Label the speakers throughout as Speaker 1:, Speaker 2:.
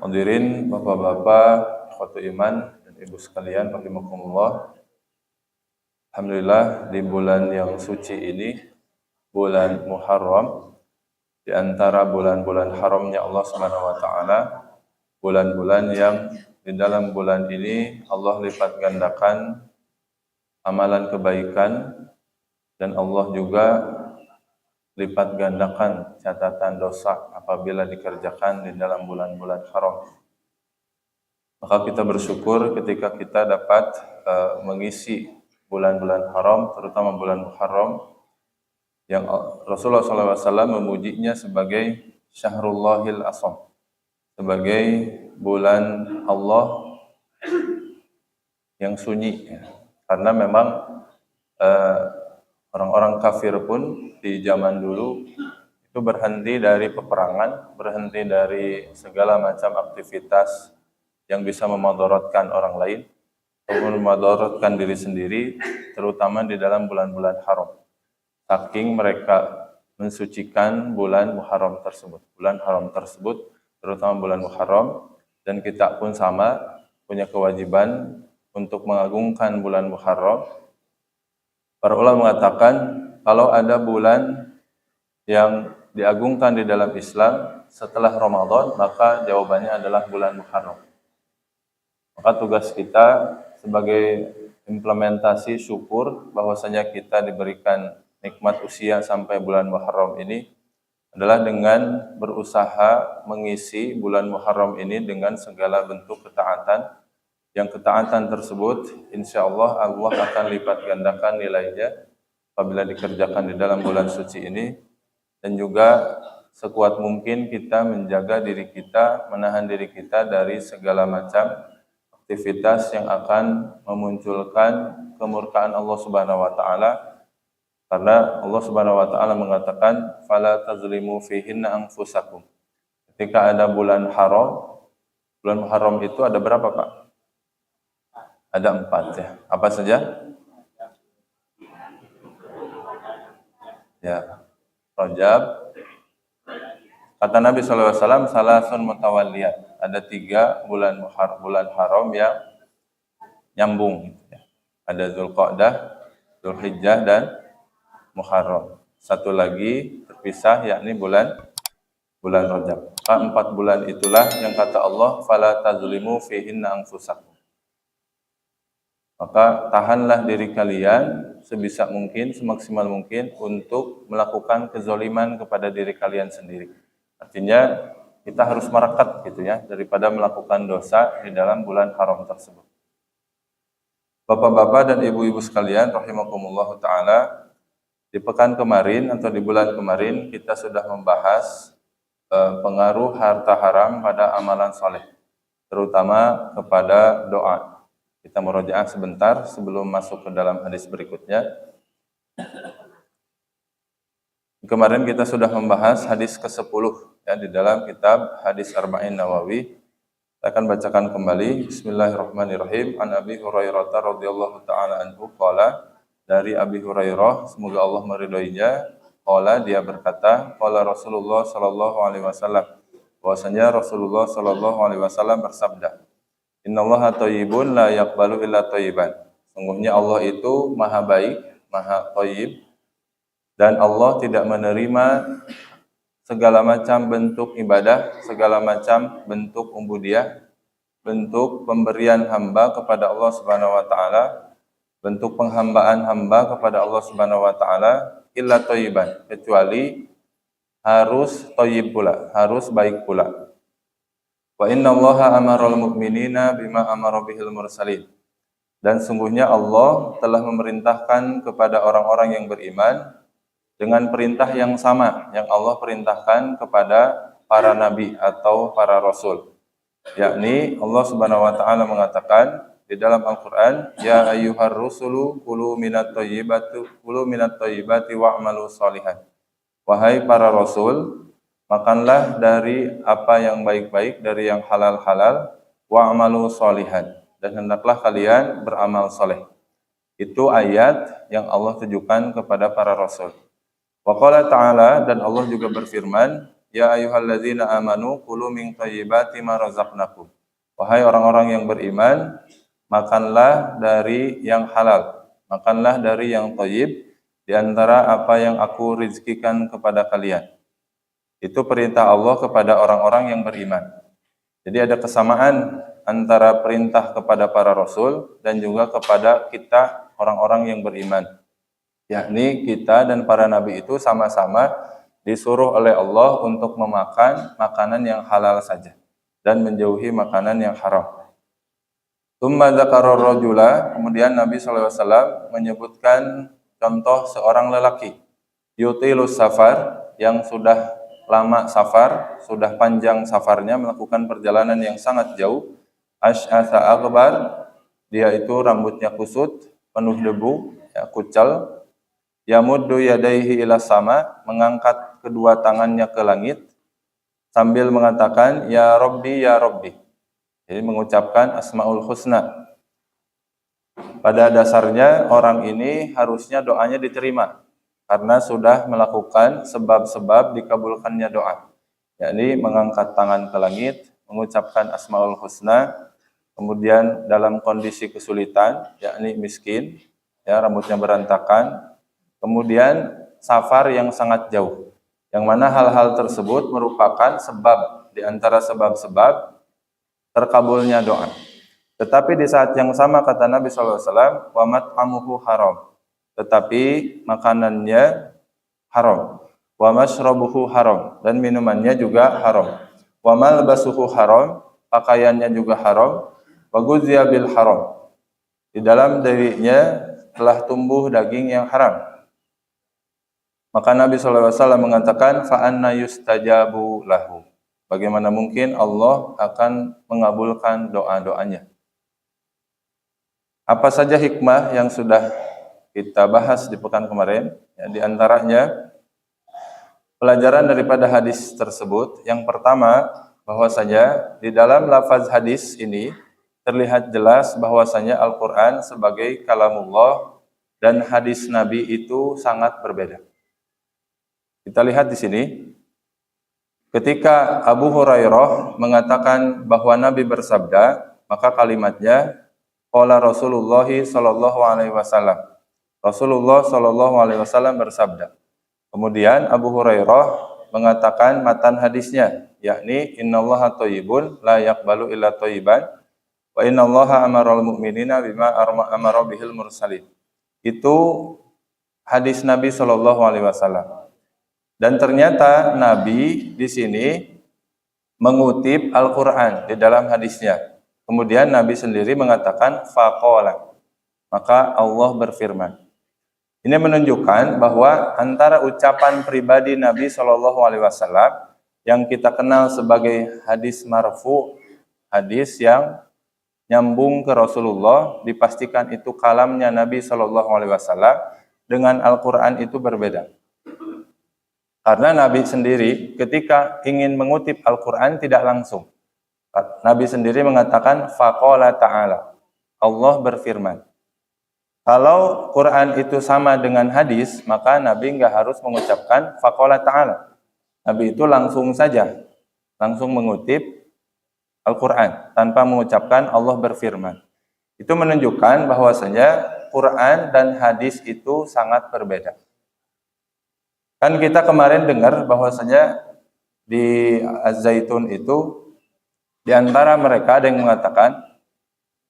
Speaker 1: Hadirin bapak-bapak, ikhwatu iman dan ibu sekalian rahimakumullah. Alhamdulillah di bulan yang suci ini, bulan Muharram, di antara bulan-bulan haramnya Allah Subhanahu wa taala, bulan-bulan yang di dalam bulan ini Allah lipat gandakan amalan kebaikan dan Allah juga lipat gandakan catatan dosa apabila dikerjakan di dalam bulan-bulan haram. Maka kita bersyukur ketika kita dapat mengisi bulan-bulan haram, terutama bulan Muharram, yang Rasulullah SAW memujinya sebagai Syahrullahil Asam, sebagai bulan Allah yang sunyi. Karena memang orang-orang kafir pun di zaman dulu itu berhenti dari peperangan, berhenti dari segala macam aktivitas yang bisa memadaratkan orang lain atau memadaratkan diri sendiri, terutama di dalam bulan-bulan haram. Saking mereka mensucikan bulan Muharram tersebut. Bulan haram tersebut, terutama bulan Muharram, dan kita pun sama punya kewajiban untuk mengagungkan bulan Muharram. Para ulama mengatakan kalau ada bulan yang diagungkan di dalam Islam setelah Ramadan, maka jawabannya adalah bulan Muharram. Maka tugas kita sebagai implementasi syukur bahwasanya kita diberikan nikmat usia sampai bulan Muharram ini adalah dengan berusaha mengisi bulan Muharram ini dengan segala bentuk ketaatan. Yang ketaatan tersebut insya Allah akan lipat gandakan nilainya apabila dikerjakan di dalam bulan suci ini, dan juga sekuat mungkin kita menjaga diri kita, menahan diri kita dari segala macam aktivitas yang akan memunculkan kemurkaan Allah Subhanahu wa taala, karena Allah Subhanahu wa taala mengatakan fala tazlimu fihinna anfusakum. Ketika ada bulan Muharram itu ada berapa, Pak? Ada 4 ya. Apa saja? Ya, Rajab. Kata Nabi SAW, salasun mutawalliyat. Ada 3 bulan haram yang nyambung. Ada Dzulqa'dah, Dzulhijjah, dan Muharram. Satu lagi terpisah, yakni bulan Rajab. 4 bulan itulah yang kata Allah, fala tazlimu fihinna anfusakum. Maka tahanlah diri kalian sebisa mungkin, semaksimal mungkin untuk melakukan kezoliman kepada diri kalian sendiri. Artinya kita harus merekat gitu ya, daripada melakukan dosa di dalam bulan haram tersebut. Bapak-bapak dan ibu-ibu sekalian rahimakumullah ta'ala, di pekan kemarin atau di bulan kemarin kita sudah membahas pengaruh harta haram pada amalan soleh, terutama kepada doa. Kita murojaah sebentar sebelum masuk ke dalam hadis berikutnya. Kemarin kita sudah membahas hadis ke-10 ya, di dalam kitab Hadis Arba'in Nawawi. Saya akan bacakan kembali. Bismillahirrahmanirrahim. An Abi Hurairah radhiyallahu taala anhu qala, dari Abi Hurairah, semoga Allah meridhoinya, qala, dia berkata, qala Rasulullah sallallahu alaihi wasallam, bahwasanya Rasulullah sallallahu alaihi wasallam bersabda, innallaha thayyibun la yaqbalu illa thayyiban. Sungguhnya Allah itu maha baik, maha thayyib, dan Allah tidak menerima segala macam bentuk ibadah, segala macam bentuk ubudiyah, bentuk pemberian hamba kepada Allah Subhanahu wa taala, bentuk penghambaan hamba kepada Allah Subhanahu wa taala, illa thayyiban, kecuali harus thayyib pula, harus baik pula. Wa innallaha amaral mu'minina bima amara bihil mursalin. Dan sungguhnya Allah telah memerintahkan kepada orang-orang yang beriman dengan perintah yang sama yang Allah perintahkan kepada para nabi atau para rasul. Yakni Allah Subhanahu wa taala mengatakan di dalam Al-Qur'an, ya ayyuhar rusulu kulu minat thayyibati wa'malu shalihan. Wahai para rasul, makanlah dari apa yang baik-baik, dari yang halal-halal, wa'malu sholihan, dan hendaklah kalian beramal soleh. Itu ayat yang Allah tujukan kepada para rasul. Wa qala ta'ala, dan Allah juga berfirman, ya ayyuhalladzina amanu kulu min thayyibati ma razaqnakum. Wahai orang-orang yang beriman, makanlah dari yang halal, makanlah dari yang thayyib di antara apa yang aku rizkikan kepada kalian. Itu perintah Allah kepada orang-orang yang beriman. Jadi ada kesamaan antara perintah kepada para rasul dan juga kepada kita orang-orang yang beriman. Yakni kita dan para nabi itu sama-sama disuruh oleh Allah untuk memakan makanan yang halal saja dan menjauhi makanan yang haram. Tsumma dzakara rajula, kemudian Nabi SAW menyebutkan contoh seorang lelaki yutilus safar, yang sudah lama safar, sudah panjang safarnya, melakukan perjalanan yang sangat jauh. Asy'atsa akbar, dia itu rambutnya kusut, penuh debu, ya, kucal. Yamuddu yadaihi ila sama, mengangkat kedua tangannya ke langit sambil mengatakan ya Rabbi ya Rabbi. Jadi mengucapkan Asmaul Husna. Pada dasarnya orang ini harusnya doanya diterima karena sudah melakukan sebab-sebab dikabulkannya doa. Yakni mengangkat tangan ke langit, mengucapkan Asmaul Husna, kemudian dalam kondisi kesulitan, yakni miskin, ya, rambutnya berantakan, kemudian safar yang sangat jauh, yang mana hal-hal tersebut merupakan sebab di antara sebab-sebab terkabulnya doa. Tetapi di saat yang sama kata Nabi SAW, wa mat'amuhu haram, tetapi makanannya haram, wa mashrabuhu haram, dan minumannya juga haram, wa malbasuhu haram, pakaiannya juga haram, wa guziya bil haram, di dalam dirinya telah tumbuh daging yang haram. Maka Nabi SAW mengatakan, fa'anna yustajabu lahu, bagaimana mungkin Allah akan mengabulkan doa-doanya. Apa saja hikmah yang sudah kita bahas di pekan kemarin, ya, di antaranya pelajaran daripada hadis tersebut. Yang pertama, bahwasanya di dalam lafaz hadis ini terlihat jelas bahwasanya Al-Quran sebagai kalamullah dan hadis Nabi itu sangat berbeda. Kita lihat di sini, ketika Abu Hurairah mengatakan bahwa Nabi bersabda, maka kalimatnya qala Rasulullah sallallahu alaihi wasallam. Rasulullah sallallahu alaihi wasallam bersabda. Kemudian Abu Hurairah mengatakan matan hadisnya, yakni innallaha thayyibun la yaqbalu illa thayyiban wa innallaha amaral mu'minina bima amara bihil mursalin. Itu hadis Nabi sallallahu alaihi wasallam. Dan ternyata Nabi di sini mengutip Al-Qur'an di dalam hadisnya. Kemudian Nabi sendiri mengatakan faqala, maka Allah berfirman. Ini menunjukkan bahwa antara ucapan pribadi Nabi Shallallahu Alaihi Wasallam yang kita kenal sebagai hadis marfu, hadis yang nyambung ke Rasulullah, dipastikan itu kalamnya Nabi Shallallahu Alaihi Wasallam, dengan Al-Quran itu berbeda. Karena Nabi sendiri ketika ingin mengutip Al-Quran tidak langsung. Nabi sendiri mengatakan faqala ta'ala, Allah berfirman. Kalau Quran itu sama dengan hadis, maka Nabi enggak harus mengucapkan faqala ta'ala. Nabi itu langsung saja, langsung mengutip Al-Quran tanpa mengucapkan Allah berfirman. Itu menunjukkan bahwasanya Quran dan hadis itu sangat berbeda. Kan kita kemarin dengar bahwasanya di Az-Zaitun itu di antara mereka ada yang mengatakan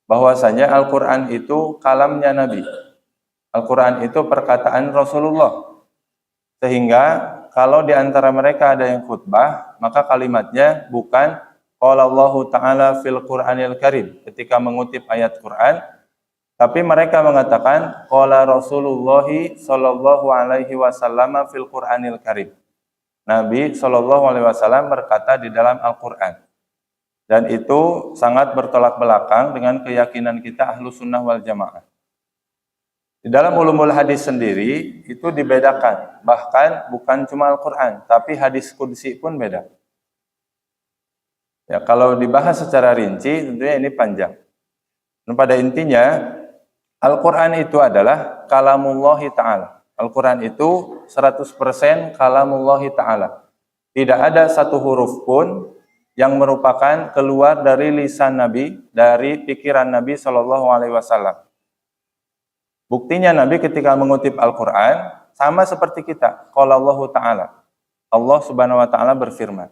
Speaker 1: bahwasanya Al-Quran itu kalamnya Nabi. Al-Quran itu perkataan Rasulullah. Sehingga kalau di antara mereka ada yang khutbah, maka kalimatnya bukan qala Allahu ta'ala fil Qur'anil Karim ketika mengutip ayat Quran, tapi mereka mengatakan qala Rasulullah sallallahu alaihi wasallam fil Qur'anil Karim. Nabi sallallahu alaihi wasallam berkata di dalam Al-Quran. Dan itu sangat bertolak belakang dengan keyakinan kita Ahlus Sunnah wal Jamaah. Di dalam ulumul hadis sendiri itu dibedakan. Bahkan bukan cuma Al-Quran, tapi hadis qudsi pun beda. Ya, kalau dibahas secara rinci tentunya ini panjang. Dan pada intinya Al-Quran itu adalah kalamullahi ta'ala. Al-Quran itu 100% kalamullahi ta'ala. Tidak ada satu huruf pun yang merupakan keluar dari lisan Nabi, dari pikiran Nabi Shallallahu Alaihi Wasallam. Buktinya Nabi ketika mengutip Al-Quran sama seperti kita. Qala Allahu Ta'ala. Allah Subhanahu Wa Ta'ala berfirman.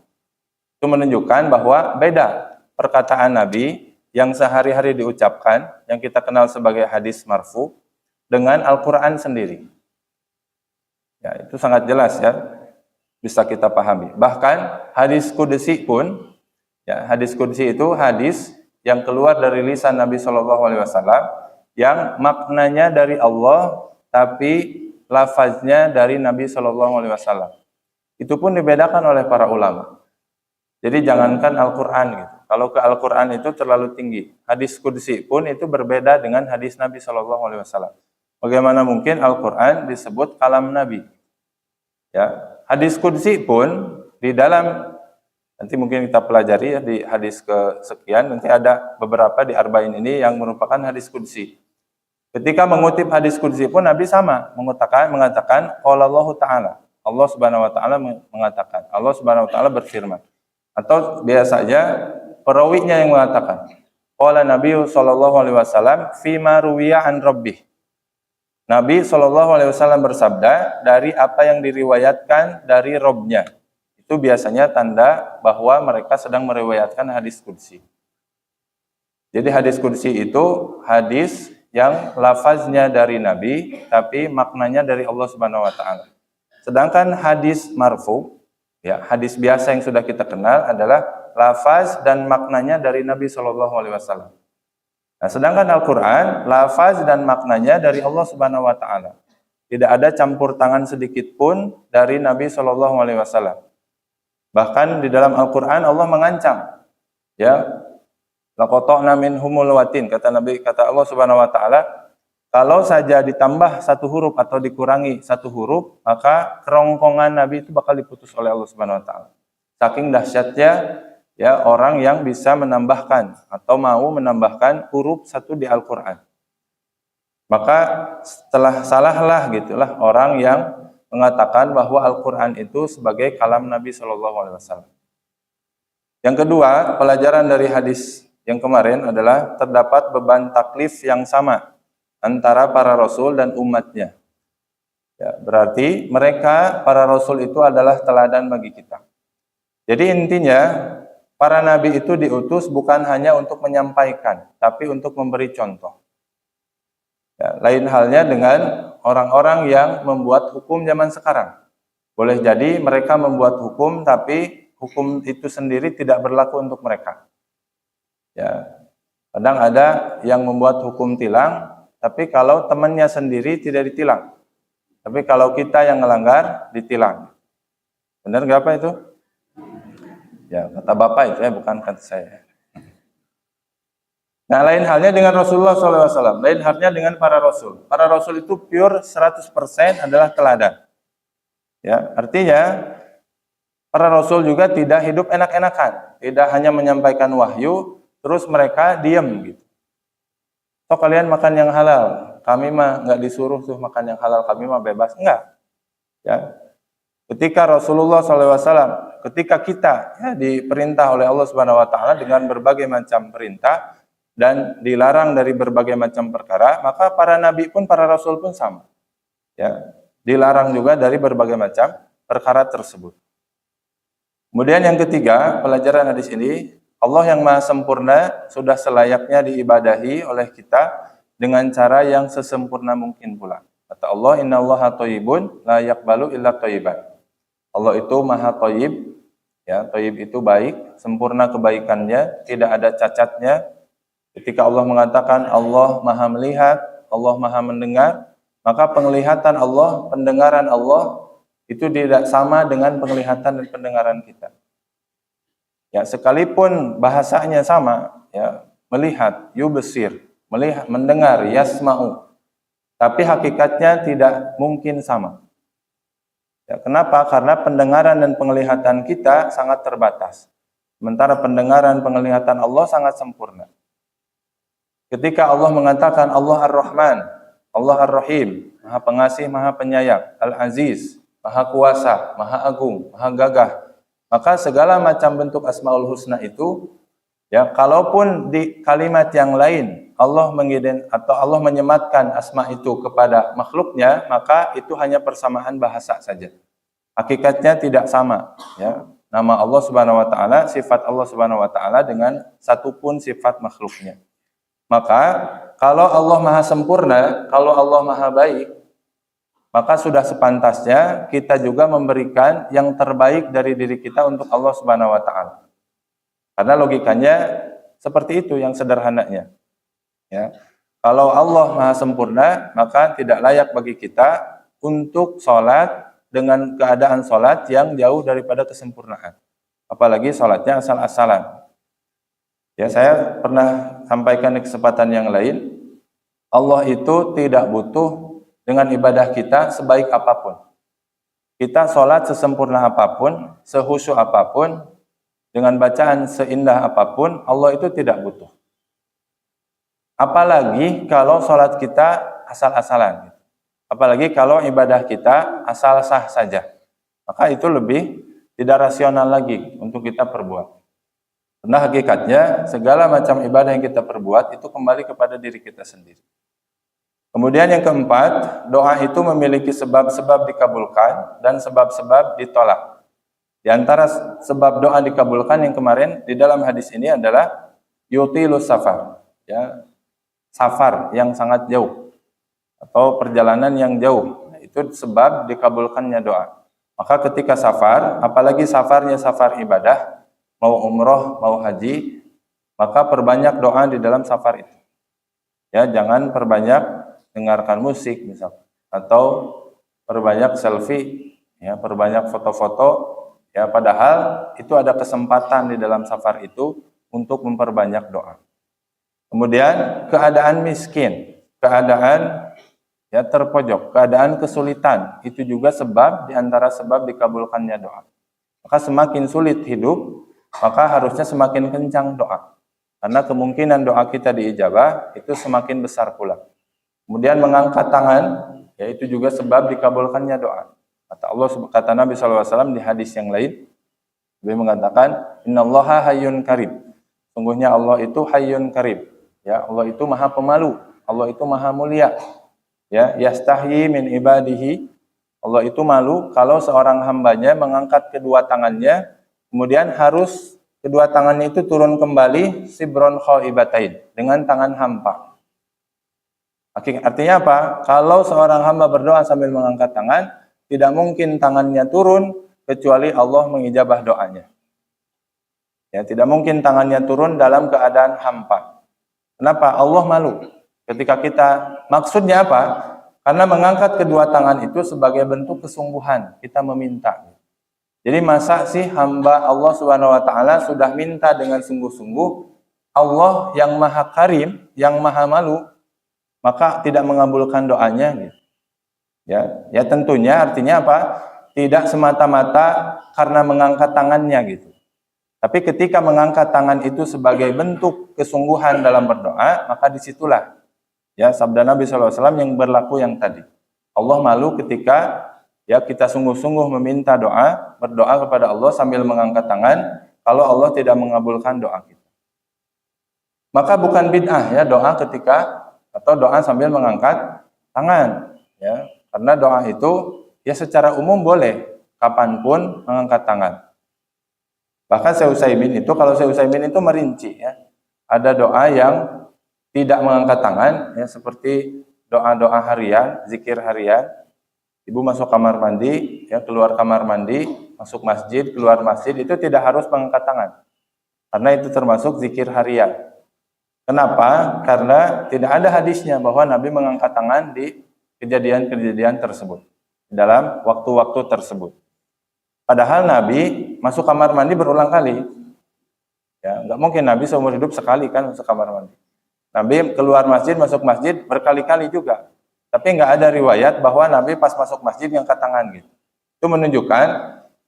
Speaker 1: Itu menunjukkan bahwa beda perkataan Nabi yang sehari-hari diucapkan, yang kita kenal sebagai hadis marfu, dengan Al-Quran sendiri. Ya, itu sangat jelas ya, bisa kita pahami. Bahkan hadis qudsi pun, ya, hadis qudsi itu hadis yang keluar dari lisan Nabi Shallallahu Alaihi Wasallam, yang maknanya dari Allah, tapi lafaznya dari Nabi Shallallahu Alaihi Wasallam. Itu pun dibedakan oleh para ulama. Jadi jangankan Al-Quran gitu. Kalau ke Al-Quran itu terlalu tinggi. Hadis qudsi pun itu berbeda dengan hadis Nabi Shallallahu Alaihi Wasallam. Bagaimana mungkin Al-Quran disebut kalam Nabi? Ya, hadis qudsi pun di dalam, nanti mungkin kita pelajari ya di hadis kesekian, nanti ada beberapa di Arba'in ini yang merupakan hadis qudsi. Ketika mengutip hadis qudsi pun Nabi sama mengatakan qala Allahu Ta'ala. Allah Subhanahu Wa Ta'ala mengatakan. Allah Subhanahu Wa Ta'ala berfirman. Atau biasanya perawinya yang mengatakan qala Nabi sallallahu alaihi wasallam fima ruwiya an rabbih. Nabi sallallahu alaihi wasallam bersabda dari apa yang diriwayatkan dari Rabb-nya. Itu biasanya tanda bahwa mereka sedang meriwayatkan hadis qudsi. Jadi hadis qudsi itu hadis yang lafaznya dari Nabi tapi maknanya dari Allah Subhanahu Wa Ta'ala. Sedangkan hadis marfu, ya, hadis biasa yang sudah kita kenal adalah lafaz dan maknanya dari Nabi Shallallahu Alaihi Wasallam. Nah, sedangkan Al-Quran, lafaz dan maknanya dari Allah Subhanahu Wa Ta'ala. Tidak ada campur tangan sedikit pun dari Nabi Shallallahu Alaihi Wasallam. Bahkan di dalam Al-Quran Allah mengancam, ya, laqata'na minhumul watin, kata Allah Subhanahu Wa Ta'ala. Kalau saja ditambah satu huruf atau dikurangi satu huruf, maka kerongkongan Nabi itu bakal diputus oleh Allah Subhanahu Wa Ta'ala. Saking dahsyatnya ya orang yang bisa menambahkan atau mau menambahkan huruf satu di Al-Quran. Maka setelah salahlah gitulah orang yang mengatakan bahwa Al-Quran itu sebagai kalam Nabi Shallallahu Alaihi Wasallam. Yang kedua, pelajaran dari hadis yang kemarin adalah terdapat beban taklif yang sama antara para rasul dan umatnya. Ya, berarti mereka, para rasul itu adalah teladan bagi kita. Jadi intinya, para nabi itu diutus bukan hanya untuk menyampaikan, tapi untuk memberi contoh. Ya, lain halnya dengan orang-orang yang membuat hukum zaman sekarang. Boleh jadi mereka membuat hukum, tapi hukum itu sendiri tidak berlaku untuk mereka. Ya, kadang ada yang membuat hukum tilang, tapi kalau temannya sendiri tidak ditilang. Tapi kalau kita yang melanggar, ditilang. Benar nggak apa itu? Ya, kata Bapak itu ya, bukan kata saya. Nah, lain halnya dengan Rasulullah SAW. Lain halnya dengan para rasul. Para rasul itu pure 100% adalah teladan. Ya, artinya para rasul juga tidak hidup enak-enakan. Tidak hanya menyampaikan wahyu, terus mereka diam gitu. So kalian makan yang halal, kami mah nggak disuruh tuh makan yang halal, kami mah bebas, enggak. Ya, ketika Rasulullah SAW, ketika kita ya, diperintah oleh Allah Subhanahu Wa Ta'ala dengan berbagai macam perintah dan dilarang dari berbagai macam perkara, maka para nabi pun, para rasul pun sama. Ya, dilarang juga dari berbagai macam perkara tersebut. Kemudian yang ketiga, pelajaran hadis ini. Allah yang maha sempurna sudah selayaknya diibadahi oleh kita dengan cara yang sesempurna mungkin pula. Kata Allah, innallaha thayyibun la yaqbalu illa thayyiban. Allah itu maha thayyib, ya, thayyib itu baik, sempurna kebaikannya, tidak ada cacatnya. Ketika Allah mengatakan Allah maha melihat, Allah maha mendengar, maka penglihatan Allah, pendengaran Allah itu tidak sama dengan penglihatan dan pendengaran kita. Ya, sekalipun bahasanya sama, ya, melihat, yubsir, melihat, mendengar, yasma'u, tapi hakikatnya tidak mungkin sama. Ya, kenapa? Karena pendengaran dan penglihatan kita sangat terbatas. Sementara pendengaran, penglihatan Allah sangat sempurna. Ketika Allah mengatakan Allah Ar-Rahman, Allah Ar-Rahim, Maha Pengasih, Maha Penyayang, Al-Aziz, Maha Kuasa, Maha Agung, Maha Gagah, maka segala macam bentuk Asmaul Husna itu, ya, kalaupun di kalimat yang lain Allah Allah menyematkan asma itu kepada makhluknya, maka itu hanya persamaan bahasa saja. Hakikatnya tidak sama, ya. Nama Allah Subhanahu wa taala, sifat Allah Subhanahu wa taala dengan satupun sifat makhluknya. Maka kalau Allah Maha sempurna, kalau Allah Maha baik, maka sudah sepantasnya kita juga memberikan yang terbaik dari diri kita untuk Allah Subhanahu wa taala. Karena logikanya seperti itu yang sederhananya. Ya. Kalau Allah Maha sempurna, maka tidak layak bagi kita untuk sholat dengan keadaan sholat yang jauh daripada kesempurnaan. Apalagi sholatnya asal-asalan. Ya, saya pernah sampaikan di kesempatan yang lain, Allah itu tidak butuh dengan ibadah kita sebaik apapun. Kita sholat sesempurna apapun, sehusyuk apapun, dengan bacaan seindah apapun, Allah itu tidak butuh. Apalagi kalau sholat kita asal-asalan. Apalagi kalau ibadah kita asal sah saja. Maka itu lebih tidak rasional lagi untuk kita perbuat. Karena hakikatnya segala macam ibadah yang kita perbuat itu kembali kepada diri kita sendiri. Kemudian yang keempat, doa itu memiliki sebab-sebab dikabulkan dan sebab-sebab ditolak. Di antara sebab doa dikabulkan yang kemarin di dalam hadis ini adalah yutilus safar, ya, safar yang sangat jauh atau perjalanan yang jauh. Itu sebab dikabulkannya doa. Maka ketika safar, apalagi safarnya safar ibadah, mau umroh, mau haji, maka perbanyak doa di dalam safar itu. Ya, jangan perbanyak dengarkan musik misal, atau perbanyak selfie, ya, perbanyak foto-foto, ya, padahal itu ada kesempatan di dalam safar itu untuk memperbanyak doa. Kemudian keadaan miskin, keadaan, ya, terpojok, keadaan kesulitan, itu juga sebab di antara sebab dikabulkannya doa. Maka semakin sulit hidup, maka harusnya semakin kencang doa. Karena kemungkinan doa kita diijabah itu semakin besar pula. Kemudian mengangkat tangan, yaitu juga sebab dikabulkannya doa. Kata Nabi SAW di hadis yang lain, Nabi mengatakan, Innallaha hayyun karim. Sungguhnya Allah itu hayyun karim. Ya, Allah itu maha pemalu. Allah itu maha mulia. Ya, yastahyi min ibadihi. Allah itu malu kalau seorang hambanya mengangkat kedua tangannya, kemudian harus kedua tangannya itu turun kembali sibron khaibatain, dengan tangan hampa. Artinya apa? Kalau seorang hamba berdoa sambil mengangkat tangan, tidak mungkin tangannya turun kecuali Allah mengijabah doanya. Ya, tidak mungkin tangannya turun dalam keadaan hampa. Kenapa? Allah malu. Ketika kita, maksudnya apa? Karena mengangkat kedua tangan itu sebagai bentuk kesungguhan, kita meminta. Jadi masa sih hamba Allah Subhanahu wa taala sudah minta dengan sungguh-sungguh, Allah yang Maha Karim, yang Maha Malu, maka tidak mengabulkan doanya gitu. Ya tentunya artinya apa? Tidak semata-mata karena mengangkat tangannya gitu. Tapi ketika mengangkat tangan itu sebagai bentuk kesungguhan dalam berdoa, maka disitulah, ya, sabda Nabi SAW yang berlaku yang tadi. Allah malu ketika, ya, kita sungguh-sungguh meminta doa, berdoa kepada Allah sambil mengangkat tangan, kalau Allah tidak mengabulkan doa kita. Maka bukan bid'ah, ya, doa ketika atau doa sambil mengangkat tangan, ya, karena doa itu, ya, secara umum boleh kapanpun mengangkat tangan. Bahkan Syekh Utsaimin itu, kalau Syekh Utsaimin itu merinci, ya, ada doa yang tidak mengangkat tangan, ya, seperti doa-doa harian, zikir harian. Ibu masuk kamar mandi, ya, keluar kamar mandi, masuk masjid, keluar masjid, itu tidak harus mengangkat tangan. Karena itu termasuk zikir harian. Kenapa? Karena tidak ada hadisnya bahwa Nabi mengangkat tangan di kejadian-kejadian tersebut, dalam waktu-waktu tersebut. Padahal Nabi masuk kamar mandi berulang kali. Ya, nggak mungkin Nabi seumur hidup sekali kan masuk kamar mandi. Nabi keluar masjid, masuk masjid berkali-kali juga. Tapi nggak ada riwayat bahwa Nabi pas masuk masjid ngangkat tangan gitu. Itu menunjukkan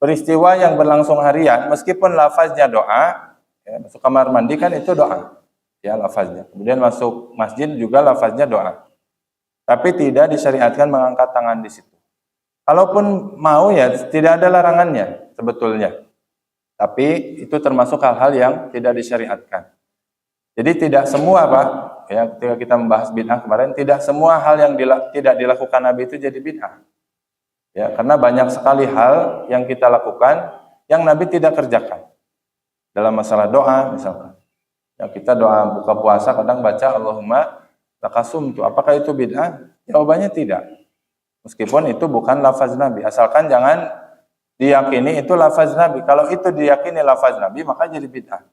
Speaker 1: peristiwa yang berlangsung harian, meskipun lafaznya doa, ya, masuk kamar mandi kan itu doa, ya lafaznya. Kemudian masuk masjid juga lafaznya doa. Tapi tidak disyariatkan mengangkat tangan di situ. Kalaupun mau ya tidak ada larangannya sebetulnya. Tapi itu termasuk hal-hal yang tidak disyariatkan. Jadi tidak semua Pak, ya ketika kita membahas bid'ah kemarin, tidak semua hal yang tidak dilakukan Nabi itu jadi bid'ah. Ya, karena banyak sekali hal yang kita lakukan yang Nabi tidak kerjakan. Dalam masalah doa misalkan. Ya, kita doa buka puasa kadang baca Allahumma lakasumtu. Apakah itu bid'ah? Jawabannya tidak. Meskipun itu bukan lafaz Nabi. Asalkan jangan diyakini itu lafaz Nabi. Kalau itu diyakini lafaz Nabi, maka jadi bid'ah.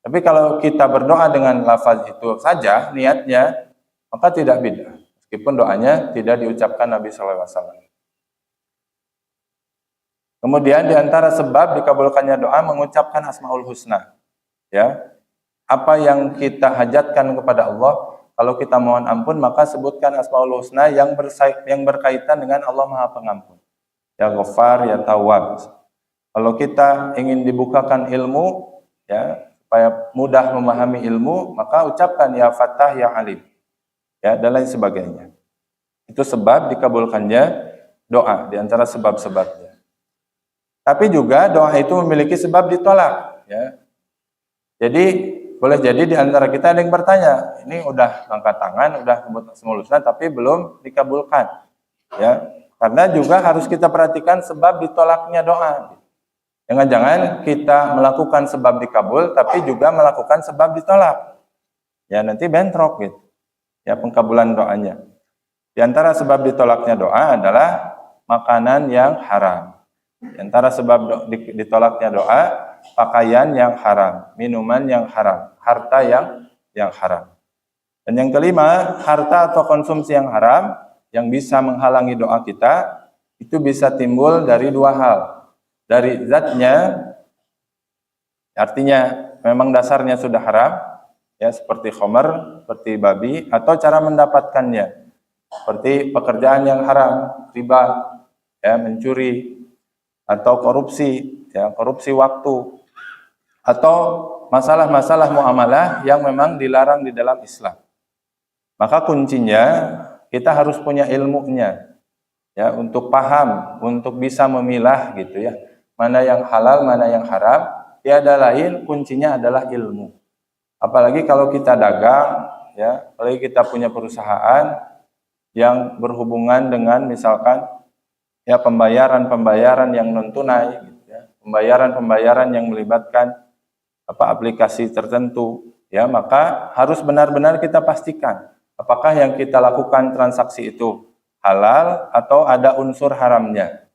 Speaker 1: Tapi kalau kita berdoa dengan lafaz itu saja, niatnya, maka tidak bid'ah. Meskipun doanya tidak diucapkan Nabi SAW. Kemudian diantara sebab dikabulkannya doa mengucapkan Asmaul Husna. Ya, apa yang kita hajatkan kepada Allah, kalau kita mohon ampun maka sebutkan Asmaul Husna yang berkaitan dengan Allah Maha Pengampun. Ya Ghaffar, ya Tawwab. Kalau kita ingin dibukakan ilmu, ya supaya mudah memahami ilmu, maka ucapkan ya Fattah, ya Alim. Ya, dan lain sebagainya. Itu sebab dikabulkannya doa, diantara sebab-sebabnya. Tapi juga doa itu memiliki sebab ditolak. Ya. Jadi boleh jadi di antara kita ada yang bertanya, ini udah angkat tangan, udah sebut Asmaul Husna, tapi belum dikabulkan. Ya, karena juga harus kita perhatikan sebab ditolaknya doa. Jangan-jangan kita melakukan sebab dikabul, tapi juga melakukan sebab ditolak. Ya nanti bentrok gitu. Ya pengkabulan doanya. Di antara sebab ditolaknya doa adalah makanan yang haram. Di antara sebab ditolaknya doa, pakaian yang haram, minuman yang haram, harta yang haram. Dan yang kelima, harta atau konsumsi yang haram yang bisa menghalangi doa kita, itu bisa timbul dari dua hal. Dari zatnya, artinya memang dasarnya sudah haram, ya seperti khamar, seperti babi, atau cara mendapatkannya, seperti pekerjaan yang haram, riba, ya mencuri, atau korupsi, ya korupsi waktu, atau masalah-masalah muamalah yang memang dilarang di dalam Islam. Maka kuncinya kita harus punya ilmunya, ya untuk paham, untuk bisa memilah gitu ya, mana yang halal, mana yang haram. Tiada lain, kuncinya adalah ilmu. Apalagi kalau kita dagang, ya, apalagi kita punya perusahaan yang berhubungan dengan misalkan ya pembayaran yang non tunai, gitu ya. Pembayaran yang melibatkan aplikasi tertentu, ya maka harus benar-benar kita pastikan apakah yang kita lakukan transaksi itu halal atau ada unsur haramnya.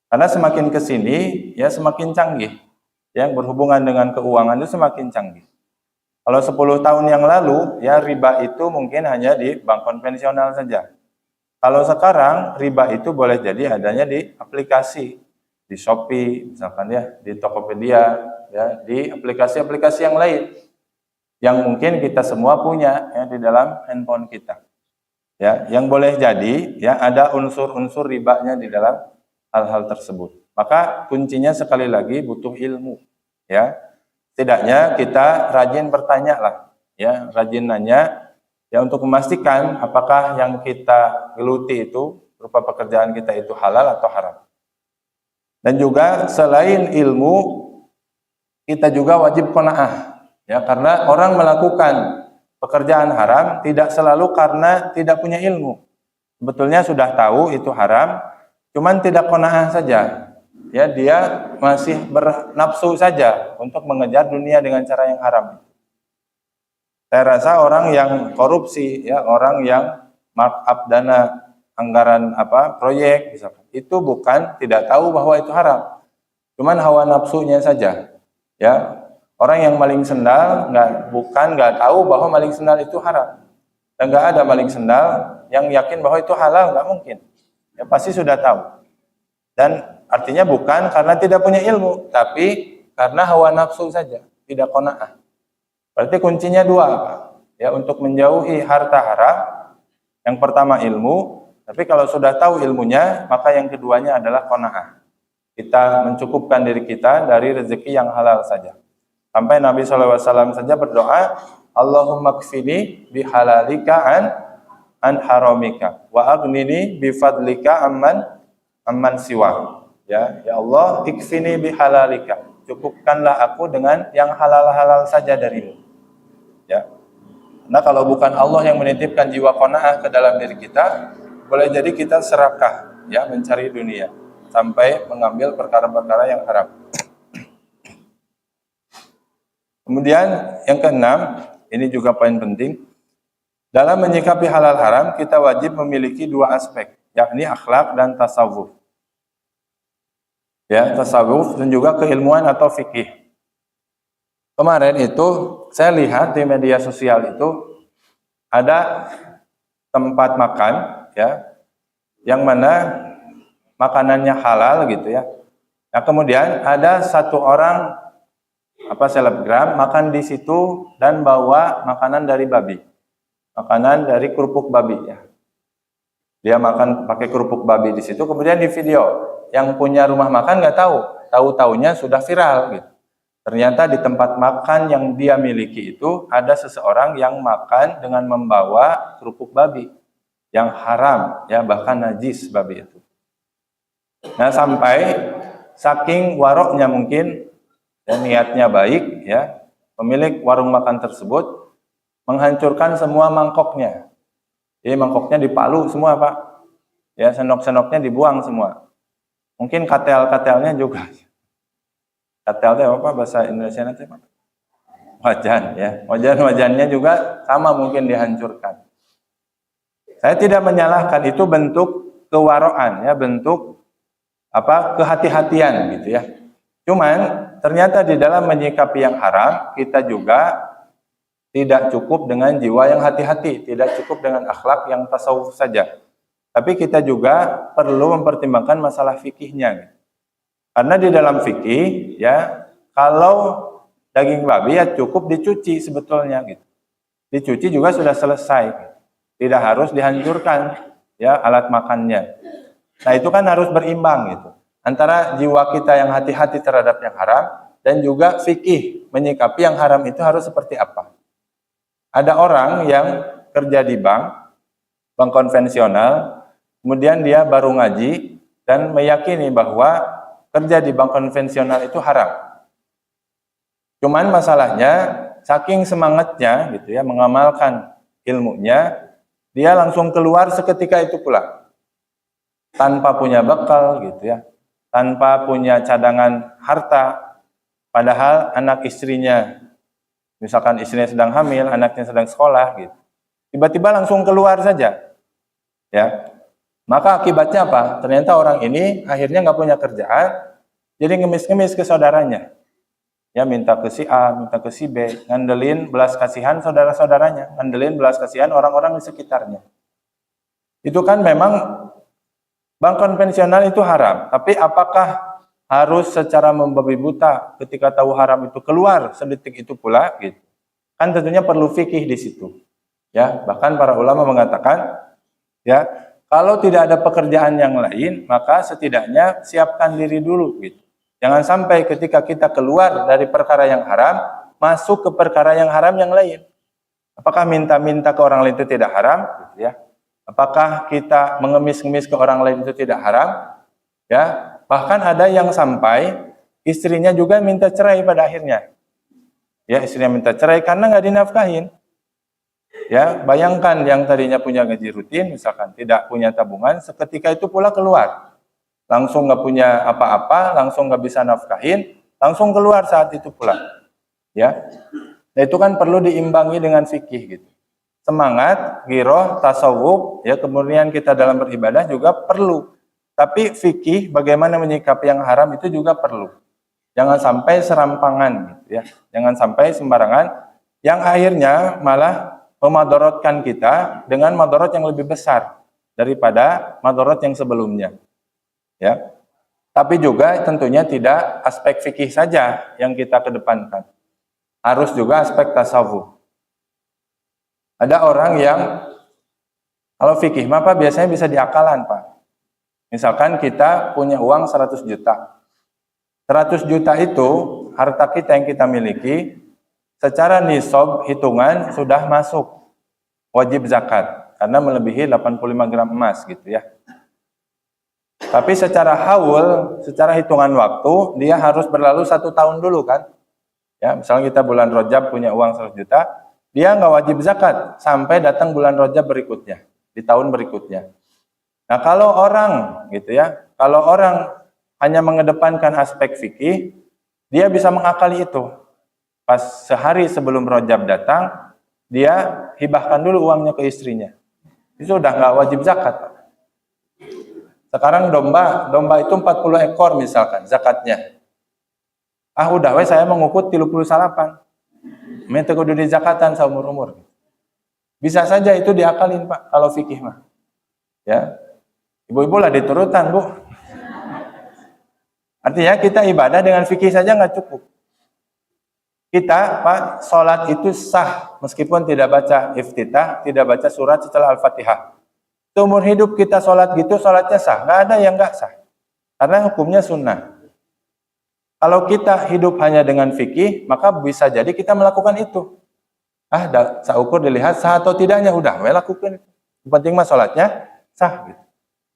Speaker 1: Karena semakin ke sini ya semakin canggih, yang berhubungan dengan keuangan itu semakin canggih. Kalau 10 tahun yang lalu ya riba itu mungkin hanya di bank konvensional saja. Kalau sekarang riba itu boleh jadi adanya di aplikasi, di Shopee, misalkan ya, di Tokopedia, ya, di aplikasi-aplikasi yang lain, yang mungkin kita semua punya ya di dalam handphone kita. Ya, yang boleh jadi ya ada unsur-unsur ribanya di dalam hal-hal tersebut. Maka kuncinya sekali lagi butuh ilmu. Ya, setidaknya kita rajin bertanya lah, ya, rajin nanya. Ya untuk memastikan apakah yang kita geluti itu berupa pekerjaan kita itu halal atau haram. Dan juga selain ilmu, kita juga wajib qanaah. Ya, karena orang melakukan pekerjaan haram tidak selalu karena tidak punya ilmu. Sebetulnya sudah tahu itu haram, cuman tidak qanaah saja. Ya, dia masih bernafsu saja untuk mengejar dunia dengan cara yang haram. Saya rasa orang yang korupsi, ya orang yang markup dana anggaran proyek, misalkan, itu bukan tidak tahu bahwa itu haram, cuman hawa nafsunya saja. Ya, orang yang maling sendal nggak tahu bahwa maling sendal itu haram, dan nggak ada maling sendal yang yakin bahwa itu halal, nggak mungkin. Ya pasti sudah tahu. Dan artinya bukan karena tidak punya ilmu, tapi karena hawa nafsu saja, tidak qanaah. Berarti kuncinya dua, ya untuk menjauhi harta haram. Yang pertama ilmu, tapi kalau sudah tahu ilmunya, maka yang keduanya adalah qanaah. kita mencukupkan diri kita dari rezeki yang halal saja. Sampai Nabi SAW saja berdoa, Allahumma kfini bihalalika an haramika wa aghnini bifadlika amman siwa. Ya Allah, ikfini bihalalika. Cukupkanlah aku dengan yang halal-halal saja darimu. Ya. Nah, kalau bukan Allah yang menitipkan jiwa qanaah ke dalam diri kita, boleh jadi kita serakah ya mencari dunia sampai mengambil perkara-perkara yang haram. Kemudian yang keenam, ini juga poin penting. Dalam menyikapi halal haram, kita wajib memiliki dua aspek, yakni akhlak dan tasawuf. Ya, tasawuf dan juga keilmuan atau fikih. Kemarin itu saya lihat di media sosial itu ada tempat makan ya yang mana makanannya halal gitu ya. Nah, kemudian ada satu orang selebgram makan di situ dan bawa makanan dari babi. Makanan dari kerupuk babi ya. Dia makan pakai kerupuk babi di situ, kemudian di video. Yang punya rumah makan nggak tahu, tahu-taunya sudah viral gitu. Ternyata di tempat makan yang dia miliki itu ada seseorang yang makan dengan membawa kerupuk babi yang haram ya, bahkan najis babi itu. Nah, sampai saking waroknya mungkin dan niatnya baik ya, pemilik warung makan tersebut menghancurkan semua mangkoknya. Jadi mangkoknya dipalu semua, Pak. Ya, senok-senoknya dibuang semua. Mungkin katel-katelnya juga. Katel itu apa bahasa Indonesia nanti, Pak? Wajan ya. Wajan-wajannya juga sama mungkin dihancurkan. Saya tidak menyalahkan, itu bentuk kewaroan ya, bentuk kehati-hatian gitu ya. Cuman ternyata di dalam menyikapi yang haram, kita juga tidak cukup dengan jiwa yang hati-hati, tidak cukup dengan akhlak yang tasawuf saja. Tapi kita juga perlu mempertimbangkan masalah fikihnya. Karena di dalam fikih ya, kalau daging babi ya cukup dicuci sebetulnya gitu. Dicuci juga sudah selesai. Tidak harus dihancurkan ya alat makannya. Nah, itu kan harus berimbang gitu. Antara jiwa kita yang hati-hati terhadap yang haram dan juga fikih menyikapi yang haram itu harus seperti apa. Ada orang yang kerja di bank konvensional, kemudian dia baru ngaji dan meyakini bahwa kerja di bank konvensional itu haram. Cuman masalahnya saking semangatnya gitu ya mengamalkan ilmunya, dia langsung keluar seketika itu pula. Tanpa punya bekal gitu ya. Tanpa punya cadangan harta, padahal anak istrinya, misalkan istrinya sedang hamil, anaknya sedang sekolah gitu. Tiba-tiba langsung keluar saja. Ya. Maka akibatnya apa? Ternyata orang ini akhirnya nggak punya kerjaan, jadi ngemis-ngemis ke saudaranya. Ya, minta ke si A, minta ke si B, ngandelin belas kasihan saudara-saudaranya, ngandelin belas kasihan orang-orang di sekitarnya. Itu kan memang bank konvensional itu haram, tapi apakah harus secara membabi buta ketika tahu haram itu keluar sedetik itu pula gitu? Kan tentunya perlu fikih di situ. Ya, bahkan para ulama mengatakan ya, kalau tidak ada pekerjaan yang lain, maka setidaknya siapkan diri dulu gitu. Jangan sampai ketika kita keluar dari perkara yang haram, masuk ke perkara yang haram yang lain. Apakah minta-minta ke orang lain itu tidak haram gitu ya? Apakah kita mengemis-ngemis ke orang lain itu tidak haram? Ya, bahkan ada yang sampai istrinya juga minta cerai pada akhirnya. Ya, istrinya minta cerai karena nggak dinafkahin. Ya, bayangkan yang tadinya punya gaji rutin, misalkan tidak punya tabungan, seketika itu pula keluar. Langsung nggak punya apa-apa, langsung nggak bisa nafkahin, langsung keluar saat itu pula. Ya, nah, itu kan perlu diimbangi dengan fikih gitu. Semangat, giroh, tasawuf, ya kemudian kita dalam beribadah juga perlu. Tapi fikih bagaimana menyikapi yang haram itu juga perlu. Jangan sampai serampangan gitu ya. Jangan sampai sembarangan yang akhirnya malah memadorotkan kita dengan madorot yang lebih besar daripada madorot yang sebelumnya. Ya. Tapi juga tentunya tidak aspek fikih saja yang kita kedepankan. Harus juga aspek tasawuf. Ada orang yang kalau fikih mah Pak biasanya bisa diakalan Pak. Misalkan kita punya uang 100 juta. 100 juta itu harta kita yang kita miliki, secara nisab hitungan sudah masuk wajib zakat karena melebihi 85 gram emas gitu ya. Tapi secara haul, secara hitungan waktu, dia harus berlalu 1 tahun dulu kan. Ya, misalnya kita bulan Rajab punya uang 100 juta, dia nggak wajib zakat sampai datang bulan Rajab berikutnya, di tahun berikutnya. Nah kalau orang gitu ya, kalau orang hanya mengedepankan aspek fikih, dia bisa mengakali itu. Pas sehari sebelum Rajab datang, dia hibahkan dulu uangnya ke istrinya. Itu udah nggak wajib zakat. Sekarang domba itu 40 ekor misalkan zakatnya. Ah udah we saya mengukut 30 salapan. Mete kudu di zakatan seumur-umur. Bisa saja itu diakalin Pak kalau fikih mah. Ya. Ibu-ibu lah diturutan, Bu. Artinya kita ibadah dengan fikih saja nggak cukup. Kita, Pak, sholat itu sah meskipun tidak baca iftitah, tidak baca surat setelah Al-Fatihah. Seumur hidup kita sholat gitu, sholatnya sah. Nggak ada yang nggak sah. Karena hukumnya sunnah. Kalau kita hidup hanya dengan fikih, maka bisa jadi kita melakukan itu. Ah, saukur dilihat sah atau tidaknya, udah, lakukan itu. Yang penting mah sholatnya sah. Gitu.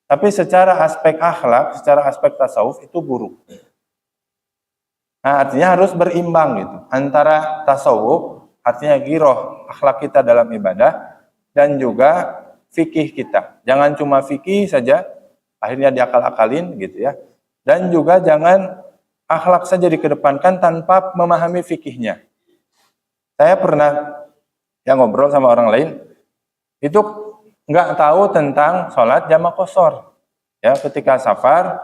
Speaker 1: Tapi secara aspek akhlak, secara aspek tasawuf itu buruk. Nah, artinya harus berimbang gitu. Antara tasawuf, artinya giroh, akhlak kita dalam ibadah, dan juga fikih kita. Jangan cuma fikih saja, akhirnya diakal-akalin gitu ya. Dan juga jangan akhlak saja dikedepankan tanpa memahami fikihnya. Saya pernah ngobrol sama orang lain, itu nggak tahu tentang sholat jamak qashar. Ya, ketika safar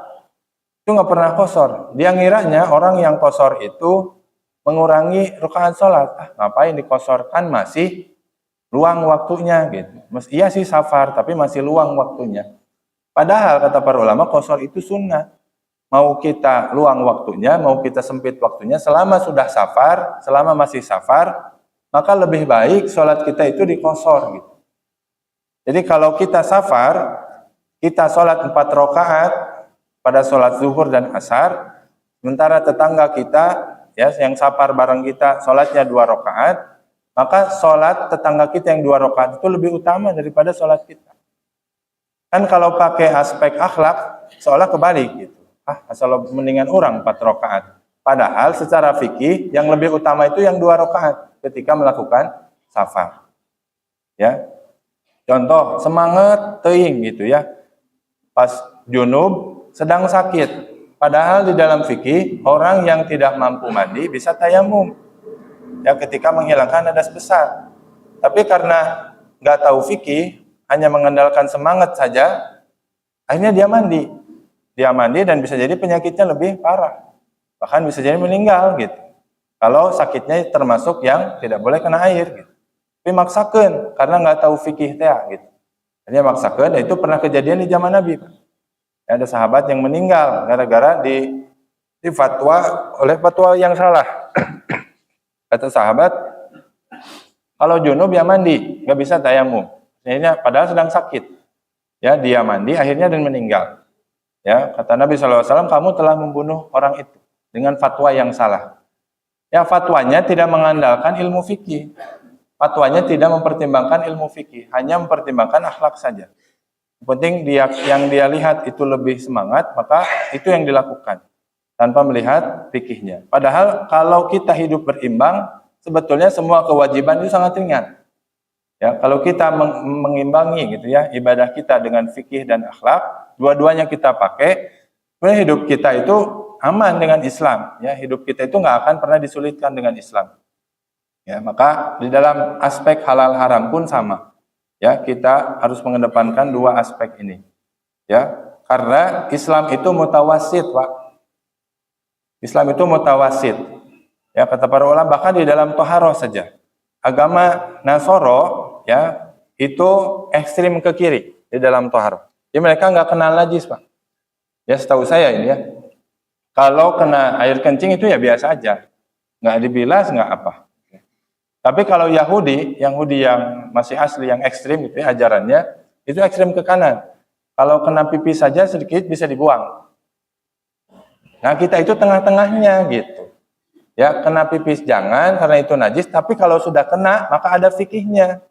Speaker 1: itu nggak pernah qashar. Dia ngiranya orang yang qashar itu mengurangi rakaat sholat. Ah, ngapain diqasharkan, masih luang waktunya gitu. Iya sih safar, tapi masih luang waktunya. Padahal kata para ulama qashar itu sunnah. Mau kita luang waktunya, mau kita sempit waktunya, selama sudah safar, selama masih safar, maka lebih baik sholat kita itu diqashar gitu. Jadi kalau kita safar, kita sholat 4 rakaat pada sholat zuhur dan asar, sementara tetangga kita ya yang safar bareng kita sholatnya 2 rakaat, maka sholat tetangga kita yang 2 rakaat itu lebih utama daripada sholat kita. Kan kalau pakai aspek akhlak, seolah kebalik gitu. Ah, asal mendingan orang 4 rakaat. Padahal secara fikih yang lebih utama itu yang 2 rakaat ketika melakukan safar. Ya. Contoh, semangat teuing gitu ya. Pas junub sedang sakit. Padahal di dalam fikih orang yang tidak mampu mandi bisa tayamum. Ya, ketika menghilangkan hadas besar. Tapi karena nggak tahu fikih, hanya mengandalkan semangat saja, akhirnya dia mandi. Dia mandi dan bisa jadi penyakitnya lebih parah. Bahkan bisa jadi meninggal gitu. Kalau sakitnya termasuk yang tidak boleh kena air gitu. Tapi maksakeun karena nggak tahu fikih teh gitu. Jadi maksakeun, itu pernah kejadian di zaman Nabi. Ada sahabat yang meninggal gara-gara di fatwa oleh fatwa yang salah. Kata sahabat, kalau junub ya mandi, nggak bisa tayamum. Akhirnya padahal sedang sakit. Ya, dia mandi akhirnya dan meninggal. Ya, kata Nabi SAW, kamu telah membunuh orang itu dengan fatwa yang salah. Ya, fatwanya tidak mengandalkan ilmu fikih. Fatwanya tidak mempertimbangkan ilmu fikih, hanya mempertimbangkan akhlak saja. Yang penting yang dia lihat itu lebih semangat, maka itu yang dilakukan tanpa melihat fikihnya. Padahal kalau kita hidup berimbang, sebetulnya semua kewajiban itu sangat ringan. Ya, kalau kita mengimbangi gitu ya ibadah kita dengan fikih dan akhlak, dua-duanya kita pakai, hidup kita itu aman dengan Islam. Ya, hidup kita itu nggak akan pernah disulitkan dengan Islam. Ya, maka di dalam aspek halal haram pun sama. Ya, kita harus mengedepankan 2 aspek ini. Ya, karena Islam itu mutawasid, Pak. Islam itu mutawasid. Ya, kata para ulama bahkan di dalam toharoh saja. Agama Nasoro ya itu ekstrim ke kiri di dalam toharoh. Jadi mereka nggak kenal najis, Pak. Ya, setahu saya ini ya. Kalau kena air kencing itu ya biasa aja. Nggak dibilas, nggak apa. Tapi kalau Yahudi yang masih asli, yang ekstrim itu ya, ajarannya, itu ekstrim ke kanan. Kalau kena pipi saja sedikit bisa dibuang. Nah, kita itu tengah-tengahnya gitu. Ya, kena pipis jangan karena itu najis, tapi kalau sudah kena maka ada fikihnya.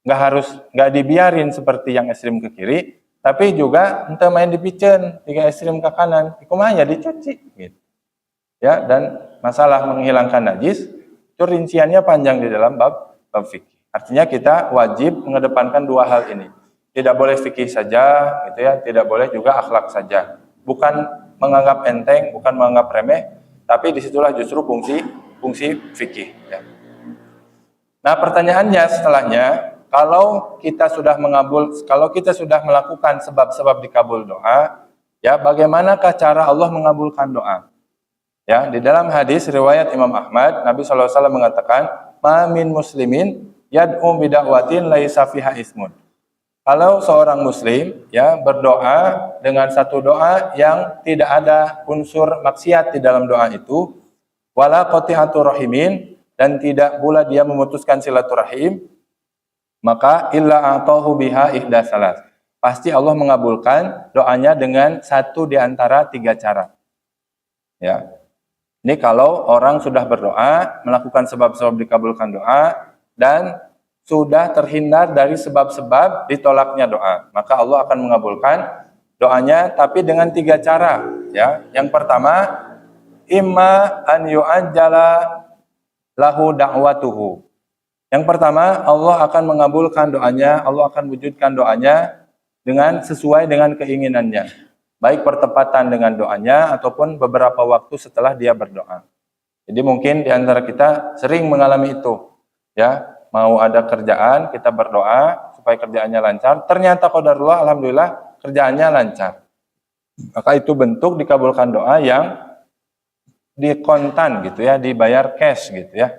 Speaker 1: Nggak dibiarin seperti yang ekstrim ke kiri, tapi juga ente main dipicen, jika ekstrim ke kanan, kumaha ya dicuci gitu. Ya, dan masalah menghilangkan najis itu rinciannya panjang di dalam bab fikih. Artinya kita wajib mengedepankan dua hal ini. Tidak boleh fikih saja gitu ya, tidak boleh juga akhlak saja. Bukan menganggap enteng, bukan menganggap remeh, tapi disitulah justru fungsi fikih ya. Nah, pertanyaannya setelahnya, kalau kita sudah melakukan sebab-sebab dikabul doa, ya bagaimanakah cara Allah mengabulkan doa? Ya, di dalam hadis riwayat Imam Ahmad, Nabi SAW mengatakan, "Ma min muslimin yad'u bida'watin laisa fiha ismun." Kalau seorang muslim ya berdoa dengan satu doa yang tidak ada unsur maksiat di dalam doa itu, wala qati'atu rahimin, dan tidak pula dia memutuskan silaturahim, maka illa atahu biha ihda salas. Pasti Allah mengabulkan doanya dengan satu di antara tiga cara. Ya. Ini kalau orang sudah berdoa, melakukan sebab-sebab dikabulkan doa, dan sudah terhindar dari sebab-sebab ditolaknya doa, maka Allah akan mengabulkan doanya, tapi dengan tiga cara. Ya. Yang pertama, imma an yu'ajjala lahu da'watuhu. Yang pertama, Allah akan mengabulkan doanya, Allah akan wujudkan doanya sesuai dengan keinginannya. Baik pertepatan dengan doanya ataupun beberapa waktu setelah dia berdoa. Jadi mungkin di antara kita sering mengalami itu. Ya, mau ada kerjaan, kita berdoa supaya kerjaannya lancar. Ternyata qadarullah, alhamdulillah kerjaannya lancar. Maka itu bentuk dikabulkan doa yang dikontan gitu ya, dibayar cash gitu ya.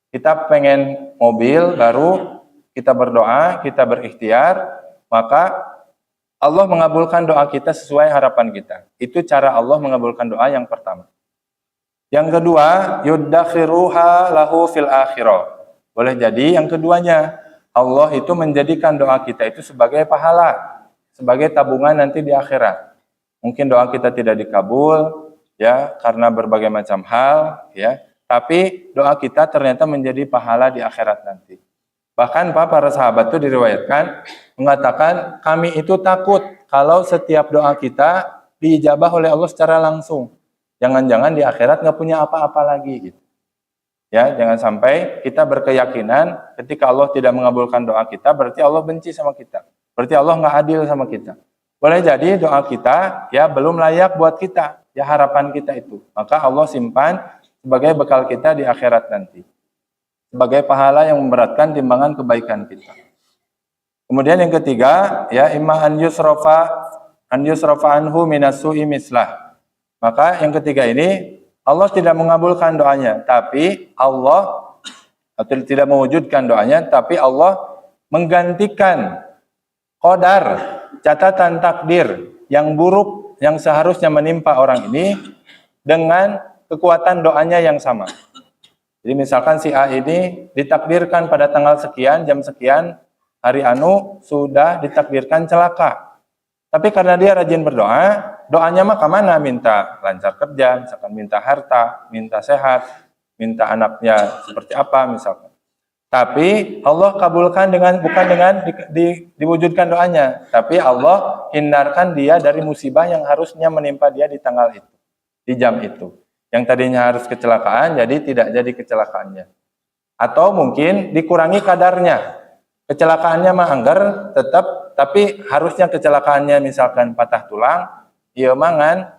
Speaker 1: Kita pengen mobil baru, kita berdoa, kita berikhtiar, maka Allah mengabulkan doa kita sesuai harapan kita. Itu cara Allah mengabulkan doa yang pertama. Yang kedua, yuddakhiruha lahu fil akhirah. Boleh jadi yang keduanya, Allah itu menjadikan doa kita itu sebagai pahala, sebagai tabungan nanti di akhirat. Mungkin doa kita tidak dikabul ya karena berbagai macam hal ya, tapi doa kita ternyata menjadi pahala di akhirat nanti. Bahkan para sahabat itu diriwayatkan mengatakan, kami itu takut kalau setiap doa kita diijabah oleh Allah secara langsung. Jangan-jangan di akhirat nggak punya apa-apa lagi gitu. Ya, jangan sampai kita berkeyakinan ketika Allah tidak mengabulkan doa kita, berarti Allah benci sama kita. Berarti Allah nggak adil sama kita. Boleh jadi doa kita ya belum layak buat kita, ya harapan kita itu. Maka Allah simpan sebagai bekal kita di akhirat nanti. Sebagai pahala yang memberatkan timbangan kebaikan kita. Kemudian yang ketiga, ya imma an yusrafa anhu minasu'i mislah. Maka yang ketiga ini Allah tidak mengabulkan doanya, tapi Allah tidak mewujudkan doanya, tapi Allah menggantikan qadar, catatan takdir yang buruk yang seharusnya menimpa orang ini dengan kekuatan doanya yang sama. Jadi misalkan si A ini ditakdirkan pada tanggal sekian, jam sekian, hari anu sudah ditakdirkan celaka. Tapi karena dia rajin berdoa, doanya mah kemana? Minta lancar kerja, misalkan minta harta, minta sehat, minta anaknya seperti apa misalkan. Tapi Allah kabulkan bukan dengan diwujudkan doanya, tapi Allah hindarkan dia dari musibah yang harusnya menimpa dia di tanggal itu, di jam itu. Yang tadinya harus kecelakaan, jadi tidak jadi kecelakaannya. Atau mungkin dikurangi kadarnya. Kecelakaannya mah anggar tetap, tapi harusnya kecelakaannya misalkan patah tulang, ieu mangan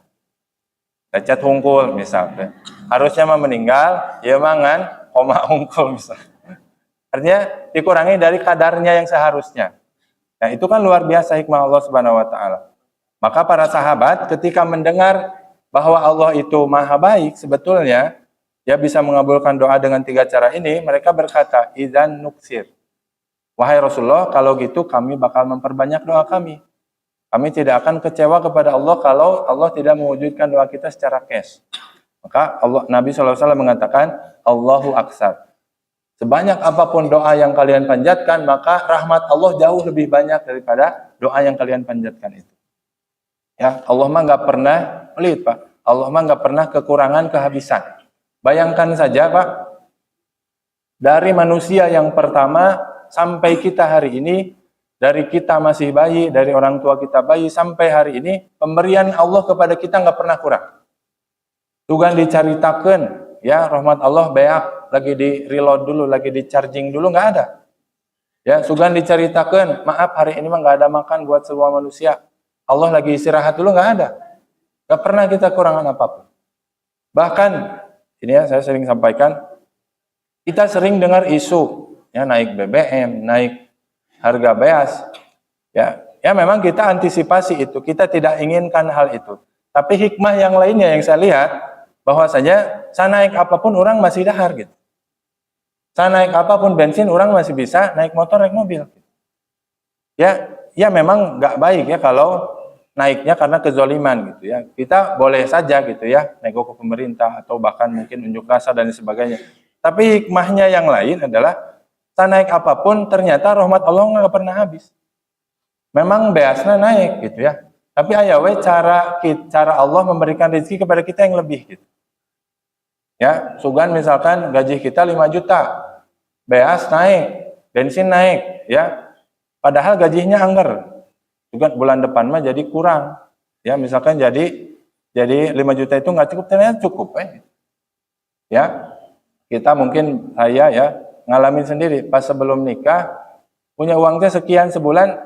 Speaker 1: lecet hungkul misalkan. Harusnya mah meninggal, ieu mangan koma hungkul misalkan. Artinya dikurangi dari kadarnya yang seharusnya. Nah, itu kan luar biasa hikmah Allah Subhanahu wa taala. Maka para sahabat ketika mendengar bahwa Allah itu maha baik, sebetulnya dia bisa mengabulkan doa dengan tiga cara ini, mereka berkata, idzan nuksir. Wahai Rasulullah, kalau gitu kami bakal memperbanyak doa kami. Kami tidak akan kecewa kepada Allah kalau Allah tidak mewujudkan doa kita secara cash. Maka Nabi SAW mengatakan, Allahu aksar. Sebanyak apapun doa yang kalian panjatkan, maka rahmat Allah jauh lebih banyak daripada doa yang kalian panjatkan itu. Ya, Allah mah nggak pernah pelit, Pak. Allah mah nggak pernah kekurangan kehabisan. Bayangkan saja Pak, dari manusia yang pertama sampai kita hari ini, dari kita masih bayi, dari orang tua kita bayi sampai hari ini, pemberian Allah kepada kita nggak pernah kurang. Tugan dicaritakan, ya rahmat Allah beak, lagi di reload dulu, lagi di charging dulu, nggak ada. Ya, sugan diceritakan, maaf hari ini mah nggak ada makan buat semua manusia. Allah lagi istirahat dulu, nggak ada. Nggak pernah kita kurangan apapun. Bahkan, ini ya saya sering sampaikan, kita sering dengar isu, ya naik BBM, naik harga beas. Ya memang kita antisipasi itu, kita tidak inginkan hal itu. Tapi hikmah yang lainnya yang saya lihat, bahwasanya saya naik apapun orang masih dahar gitu. Saya naik apapun bensin orang masih bisa naik motor, naik mobil. Ya memang nggak baik ya kalau naiknya karena kezoliman gitu ya. Kita boleh saja gitu ya nego ke pemerintah atau bahkan mungkin unjuk rasa dan sebagainya. Tapi hikmahnya yang lain adalah saya naik apapun ternyata rahmat Allah nggak pernah habis. Memang beasnya naik gitu ya. Tapi ayawe cara Allah memberikan rezeki kepada kita yang lebih gitu. Ya, sugan misalkan gaji kita 5 juta, beas naik, bensin naik, ya. Padahal gajinya anggar. Sugan bulan depan mah jadi kurang. Ya, misalkan jadi 5 juta itu nggak cukup, ternyata cukup ya. Kita mungkin saya ya ngalamin sendiri pas sebelum nikah punya uangnya sekian sebulan,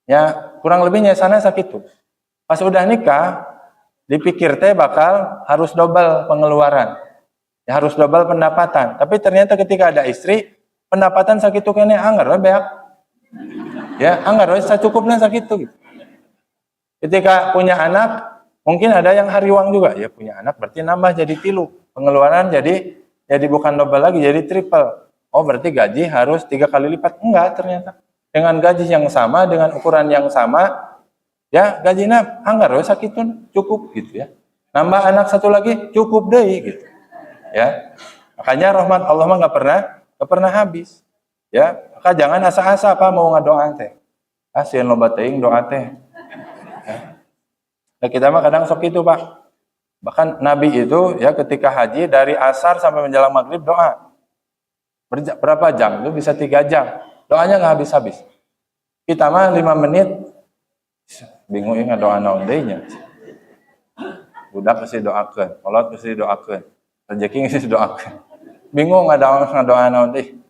Speaker 1: ya kurang lebihnya sana sakit tuh. Pas udah nikah dipikir teh bakal harus double pengeluaran. Ya harus double pendapatan. Tapi ternyata ketika ada istri, pendapatan sakitu kene anggar we beak. Ya, anggar we sacukupna sakitu gitu. Ketika punya anak, mungkin ada yang hariwang juga. Ya punya anak berarti nambah jadi 3. Pengeluaran jadi bukan double lagi, jadi triple. Oh, berarti gaji harus 3 kali lipat. Enggak ternyata. Dengan gaji yang sama, dengan ukuran yang sama, ya gajinya anggar we sakitu cukup gitu ya. Nambah anak satu lagi cukup deh gitu. Ya, makanya rahmat Allah mah nggak pernah habis. Ya, maka jangan asa-asa apa mau ngadoa teh. Asieun loba teuing doa teh. Ya. Nah, kita mah kadang sok itu Pak. Bahkan Nabi itu ya ketika haji dari asar sampai menjelang maghrib doa. Berapa jam? Itu bisa 3 jam. Doanya nggak habis-habis. Kita mah 5 menit. Bingung ya ngadoa naon deui nya. Budak pasti doakeun, kolot pasti doakeun. Rezeki ngisi doakan. Bingung ngadoa naon deh.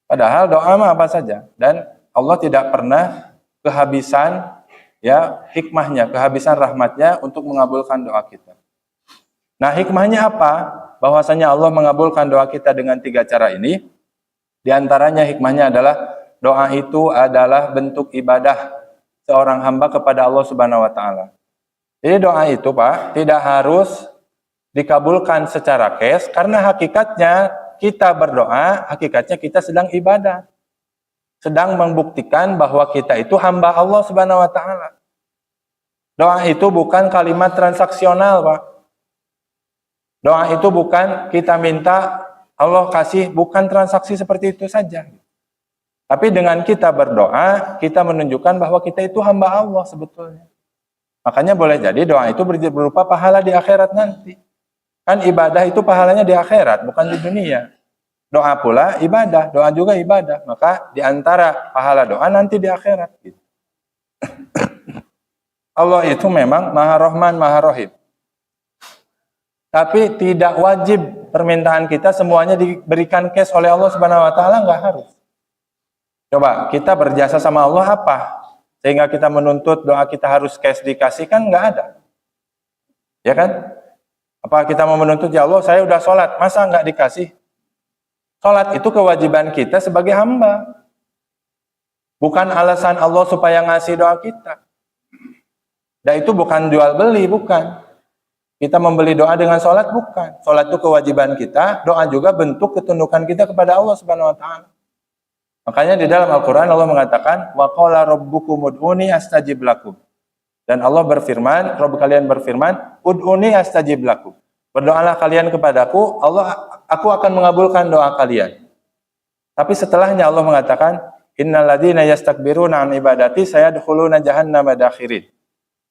Speaker 1: Padahal doa mah apa saja dan Allah tidak pernah kehabisan ya hikmahnya, kehabisan rahmatnya untuk mengabulkan doa kita. Nah, hikmahnya apa? Bahwasanya Allah mengabulkan doa kita dengan 3 cara ini. Di antaranya hikmahnya adalah doa itu adalah bentuk ibadah seorang hamba kepada Allah Subhanahu wa taala. Jadi doa itu, Pak, tidak harus dikabulkan secara cash karena hakikatnya kita berdoa, hakikatnya kita sedang ibadah. Sedang membuktikan bahwa kita itu hamba Allah Subhanahu wa taala. Doa itu bukan kalimat transaksional, Pak. Doa itu bukan kita minta Allah kasih, bukan transaksi seperti itu saja. Tapi dengan kita berdoa, kita menunjukkan bahwa kita itu hamba Allah sebetulnya. Makanya boleh jadi doa itu berupa pahala di akhirat nanti. Kan ibadah itu pahalanya di akhirat, bukan di dunia. Doa pula ibadah, doa juga ibadah. Maka di antara pahala doa nanti di akhirat. Gitu. Allah itu memang Maha Rahman, Maha Rahim. Tapi tidak wajib permintaan kita semuanya diberikan cash oleh Allah Subhanahu wa taala, enggak harus. Coba kita berjasa sama Allah apa? Sehingga kita menuntut doa kita harus cash dikasihkan, enggak ada. Ya kan? Apa kita mau menuntut, ya Allah saya udah sholat, masa nggak dikasih? Sholat itu kewajiban kita sebagai hamba. Bukan alasan Allah supaya ngasih doa kita. Dan itu bukan jual beli, bukan. Kita membeli doa dengan sholat, bukan. Sholat itu kewajiban kita, doa juga bentuk ketundukan kita kepada Allah Subhanahu wa taala. Makanya di dalam Al-Quran Allah mengatakan, wa qala rabbukum ud'uni astajib lakum. Dan Allah berfirman, Rabb kalian berfirman, ud'uni astajib lakum. Berdoalah kalian kepadaku, aku akan mengabulkan doa kalian. Tapi setelahnya Allah mengatakan, innal ladzina yastakbiruna an ibadati sayadkhuluna jahannama dakhirin.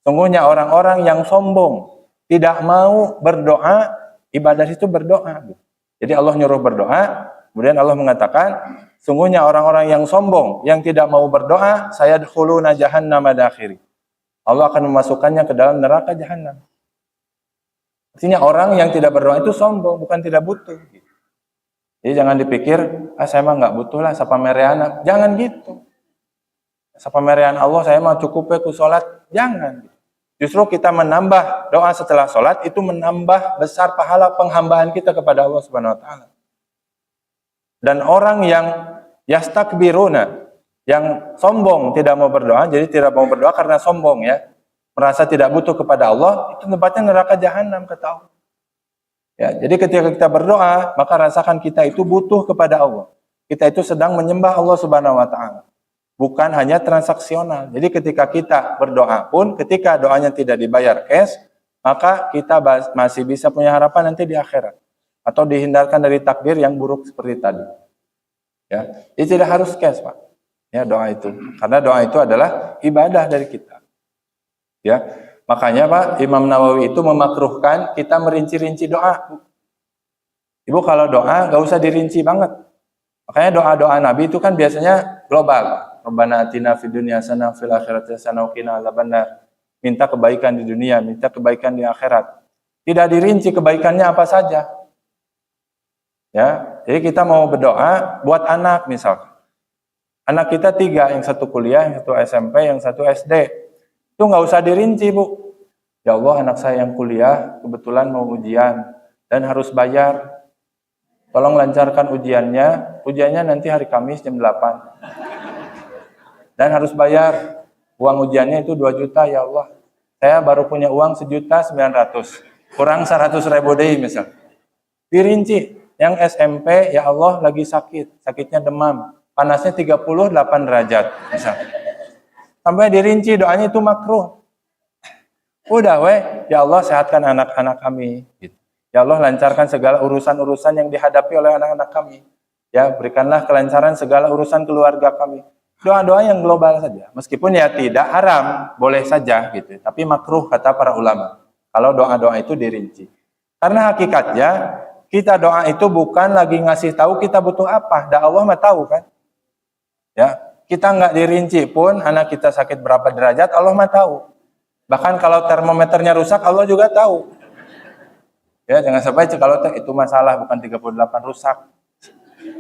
Speaker 1: Sungguhnya orang-orang yang sombong
Speaker 2: tidak mau berdoa, ibadah itu berdoa. Jadi Allah nyuruh berdoa, kemudian Allah mengatakan, sungguhnya orang-orang yang sombong, yang tidak mau berdoa, sayadkhuluna jahannama dakhiri. Allah akan memasukkannya ke dalam neraka jahanam. Artinya orang yang tidak berdoa itu sombong, bukan tidak butuh. Jadi jangan dipikir, saya mah nggak butuh lah, sapamereana. Jangan gitu. Sapamerean Allah, saya mah cukup ku sholat. Jangan. Justru kita menambah doa setelah sholat, itu menambah besar pahala penghambaan kita kepada Allah Subhanahu Wa Taala. Dan orang yang yastakbiruna, yang sombong tidak mau berdoa, jadi tidak mau berdoa karena sombong ya, merasa tidak butuh kepada Allah, itu tempatnya neraka jahanam kata Allah. Ya, jadi ketika kita berdoa, maka rasakan kita itu butuh kepada Allah. Kita itu sedang menyembah Allah Subhanahu Wa Taala, bukan hanya transaksional. Jadi ketika kita berdoa pun, ketika doanya tidak dibayar cash, maka kita masih bisa punya harapan nanti di akhirat, atau dihindarkan dari takdir yang buruk seperti tadi. Ya, jadi tidak harus cash, Pak. Ya, doa itu, karena doa itu adalah ibadah dari kita. Ya, makanya Pak Imam Nawawi itu memakruhkan kita merinci-rinci doa. Ibu kalau doa nggak usah dirinci banget. Makanya doa-doa Nabi itu kan biasanya global. Rabbana atina fid dunya hasanah fil akhirati hasanah wa qina adzabannar. Minta kebaikan di dunia, minta kebaikan di akhirat. Tidak dirinci kebaikannya apa saja. Ya, jadi kita mau berdoa buat anak misalkan. Anak kita 3, yang satu kuliah, yang satu SMP, yang satu SD. Itu nggak usah dirinci, Bu. Ya Allah, anak saya yang kuliah kebetulan mau ujian dan harus bayar. Tolong lancarkan ujiannya. Ujiannya nanti hari Kamis jam 8. Dan harus bayar. Uang ujiannya itu 2 juta, ya Allah. Saya baru punya uang 1.900.000. Kurang 100.000 deh misal. Dirinci. Yang SMP, ya Allah lagi sakit. Sakitnya demam. Panasnya 38 derajat. Misal. Sampai dirinci doanya itu makruh. Udah ya Allah sehatkan anak-anak kami. Gitu. Ya Allah lancarkan segala urusan-urusan yang dihadapi oleh anak-anak kami. Ya berikanlah kelancaran segala urusan keluarga kami. Doa-doa yang global saja. Meskipun ya tidak haram, boleh saja gitu. Tapi makruh kata para ulama. Kalau doa-doa itu dirinci. Karena hakikatnya kita doa itu bukan lagi ngasih tahu kita butuh apa. Dan Allah mah tahu kan. Ya, kita nggak dirinci pun anak kita sakit berapa derajat, Allah mah tahu. Bahkan kalau termometernya rusak, Allah juga tahu. Ya, jangan sampai kalau itu masalah bukan 38 rusak.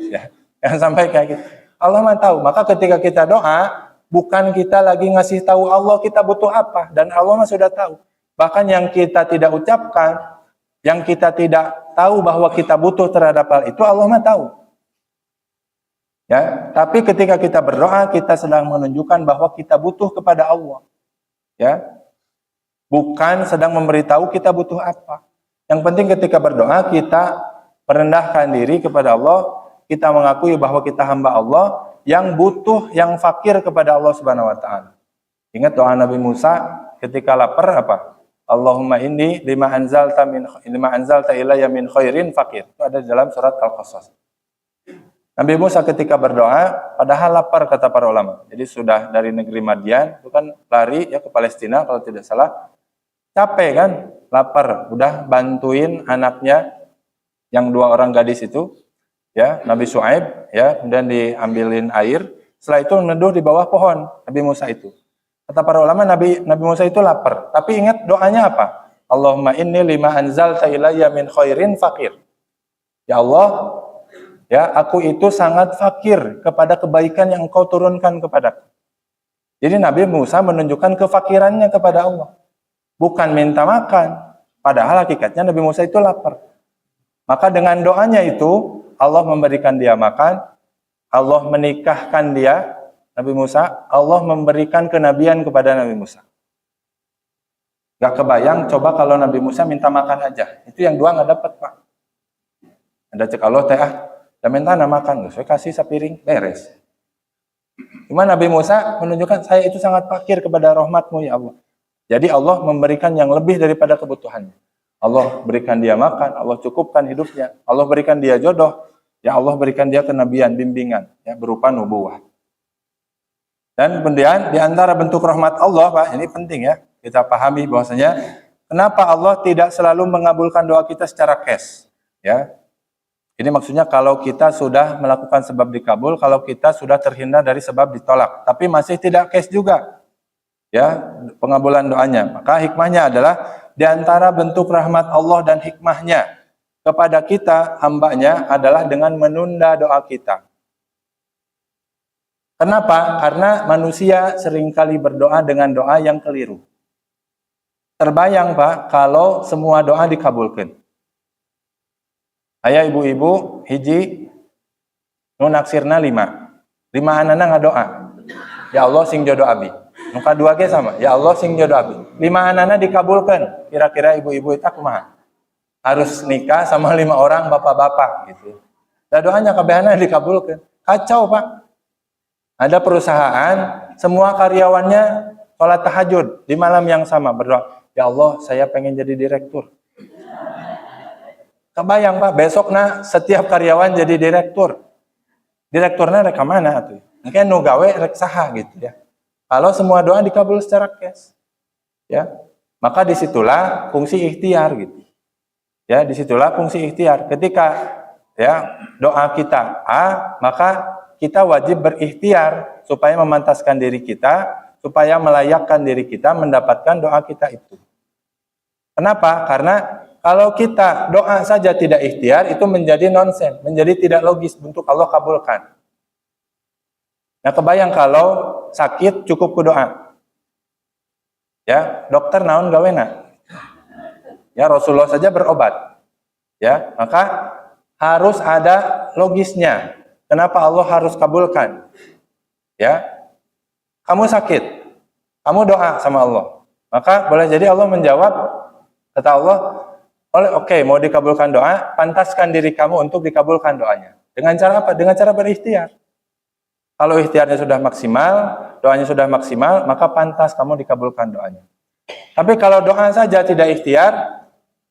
Speaker 2: Ya, jangan sampai kayak gitu. Allah mah tahu. Maka ketika kita doa, bukan kita lagi ngasih tahu Allah kita butuh apa, dan Allah mah sudah tahu. Bahkan yang kita tidak ucapkan, yang kita tidak tahu bahwa kita butuh terhadap hal itu, Allah mah tahu. Ya, tapi ketika kita berdoa, kita sedang menunjukkan bahwa kita butuh kepada Allah. Ya, bukan sedang memberitahu kita butuh apa. Yang penting ketika berdoa, kita merendahkan diri kepada Allah, kita mengakui bahwa kita hamba Allah yang butuh, yang fakir kepada Allah Subhanahu Wa Taala. Ingat doa Nabi Musa ketika lapar apa? Allahumma inni lima anzalta ilayya min khairin fakir. Itu ada di dalam surat Al-Qasas. Nabi Musa ketika berdoa, padahal lapar kata para ulama. Jadi sudah dari negeri Madian, itu kan lari ya ke Palestina kalau tidak salah. Capek kan, lapar. Udah bantuin anaknya yang 2 orang gadis itu, ya Nabi Syuaib, ya kemudian diambilin air. Setelah itu meneduh di bawah pohon Nabi Musa itu. Kata para ulama Nabi Musa itu lapar. Tapi ingat doanya apa? Allahumma inni lima anzalta ilayya min khairin fakir. Ya Allah, ya, aku itu sangat fakir kepada kebaikan yang Engkau turunkan kepadaku. Jadi Nabi Musa menunjukkan kefakirannya kepada Allah. Bukan minta makan. Padahal hakikatnya Nabi Musa itu lapar. Maka dengan doanya itu, Allah memberikan dia makan. Allah menikahkan dia, Nabi Musa. Allah memberikan kenabian kepada Nabi Musa. Gak kebayang, coba kalau Nabi Musa minta makan aja. Itu yang 2 gak dapat, Pak. Ada cek Allah, dan minta makan, saya kasih sepiring, beres. Cuma Nabi Musa menunjukkan saya itu sangat fakir kepada rahmat-Mu ya Allah. Jadi Allah memberikan yang lebih daripada kebutuhannya. Allah berikan dia makan, Allah cukupkan hidupnya, Allah berikan dia jodoh, ya Allah berikan dia kenabian, bimbingan, ya berupa nubuwah. Dan kemudian di antara bentuk rahmat Allah, Pak, ini penting ya kita pahami bahwasanya kenapa Allah tidak selalu mengabulkan doa kita secara cash? Ya, ini maksudnya kalau kita sudah melakukan sebab dikabul, kalau kita sudah terhindar dari sebab ditolak, tapi masih tidak cash juga, ya, pengabulan doanya. Maka hikmahnya adalah di antara bentuk rahmat Allah dan hikmahnya kepada kita hambanya adalah dengan menunda doa kita. Kenapa? Karena manusia seringkali berdoa dengan doa yang keliru. Terbayang Pak, kalau semua doa dikabulkan. Ayah ibu-ibu, hiji, nu naksirna 5. 5 anana ngadoa. Ya Allah sing jodoh abi. Nu kadua ge sama, ya Allah sing jodoh abi. 5 anana dikabulkan. Kira-kira ibu-ibu itu kumaha? Harus nikah sama 5 orang bapak-bapak gitu. Dan doanya kabehana dikabulkan. Kacau Pak. Ada perusahaan, semua karyawannya sholat tahajud di malam yang sama berdoa, ya Allah saya pengen jadi direktur. Kebayang Pak, besoknya setiap karyawan jadi direktur. Direkturnya rek mana tuh? Mungkin nu gawe rek saha gitu ya. Kalau semua doa dikabul secara cash, ya, maka disitulah fungsi ikhtiar gitu. Ya, disitulah fungsi ikhtiar. Ketika ya doa kita A, maka kita wajib berikhtiar supaya memantaskan diri kita, supaya melayakkan diri kita mendapatkan doa kita itu. Kenapa? Karena kalau kita doa saja tidak ikhtiar, itu menjadi nonsen, menjadi tidak logis untuk Allah kabulkan. Nah, kebayang kalau sakit cukup ku doa. Ya, dokter naon gawena? Ya, Rasulullah saja berobat. Ya, maka harus ada logisnya. Kenapa Allah harus kabulkan? Ya, kamu sakit, kamu doa sama Allah, maka boleh jadi Allah menjawab, kata Allah, oke, mau dikabulkan doa, pantaskan diri kamu untuk dikabulkan doanya. Dengan cara apa? Dengan cara berikhtiar. Kalau ikhtiarnya sudah maksimal, doanya sudah maksimal, maka pantas kamu dikabulkan doanya. Tapi kalau doa saja tidak ikhtiar,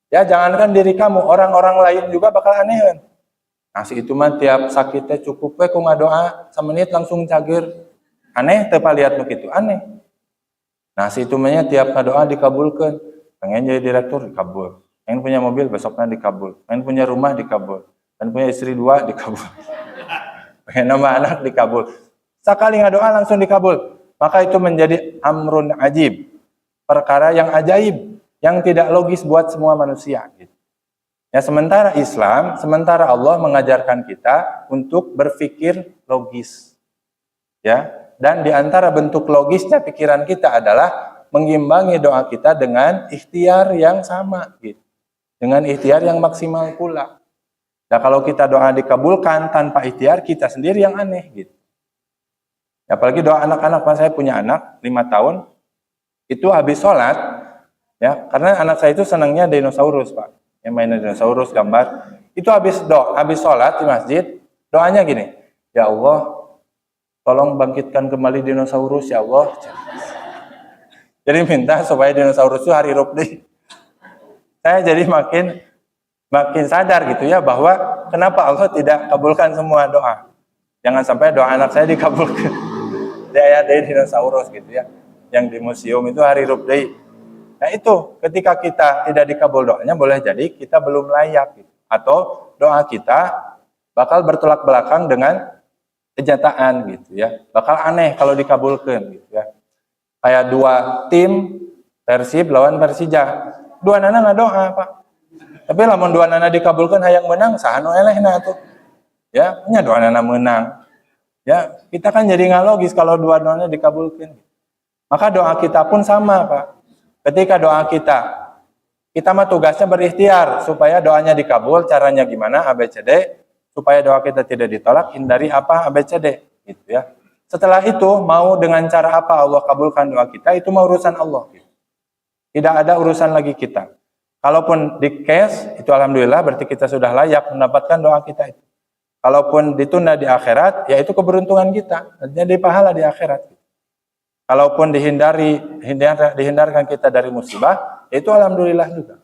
Speaker 2: ya jangankan diri kamu, orang-orang lain juga bakal anehan. Nah, itu mah tiap sakitnya cukup we ku ngadoa samenit langsung cager. Aneh teu paliat begitu, aneh. Nah, itu mah tiap ngadoa dikabulkan. Pengen jadi direktur dikabul. Pengen punya mobil besoknya dikabul. Pengen punya rumah dikabul. Pengen punya istri 2 dikabul. Pengen nambah anak dikabul. Sekali ngadoa langsung dikabul. Maka itu menjadi amrun ajib. Perkara yang ajaib, yang tidak logis buat semua manusia gitu. Ya, sementara Islam, sementara Allah mengajarkan kita untuk berpikir logis. Ya, dan di antara bentuk logisnya pikiran kita adalah mengimbangi doa kita dengan ikhtiar yang sama gitu. Dengan ikhtiar yang maksimal pula. Nah, kalau kita doa dikabulkan tanpa ikhtiar, kita sendiri yang aneh gitu. Ya, apalagi doa anak-anak, Pak, saya punya anak 5 tahun, itu habis sholat, ya, karena anak saya itu senangnya dinosaurus, Pak. Yang main dinosaurus, gambar. Itu habis sholat di masjid, doanya gini, ya Allah, tolong bangkitkan kembali dinosaurus, ya Allah. Jadi minta supaya dinosaurus itu hari rupdi. Saya jadi makin sadar gitu ya, bahwa kenapa Allah tidak kabulkan semua doa. Jangan sampai doa anak saya dikabulkan. Dia ada dinosaurus gitu ya, yang di museum itu hari rupdi. Nah itu, ketika kita tidak dikabul doanya, boleh jadi kita belum layak gitu. Atau doa kita bakal bertolak belakang dengan kenyataan gitu ya. Bakal aneh kalau dikabulkan gitu ya. Kayak 2 tim Persib lawan Persija. 2 nana ngadoa, Pak. Tapi lamun 2 nana dikabulkan hayang menang, sahanu elehna tuh. Ya, nya 2 nana menang. Ya, kita kan jadi nggak logis kalau 2 nana dikabulkan. Maka doa kita pun sama, Pak. Ketika doa kita mah tugasnya berikhtiar supaya doanya dikabul. Caranya gimana? ABCD. Supaya doa kita tidak ditolak, hindari apa? ABCD. Gitu ya. Setelah itu, mau dengan cara apa Allah kabulkan doa kita, itu mau urusan Allah. Gitu. Tidak ada urusan lagi kita. Kalaupun di cash, itu alhamdulillah berarti kita sudah layak mendapatkan doa kita itu. Kalaupun ditunda di akhirat, ya itu keberuntungan kita. Artinya di pahala di akhirat. Kalaupun dihindarkan kita dari musibah, itu alhamdulillah juga.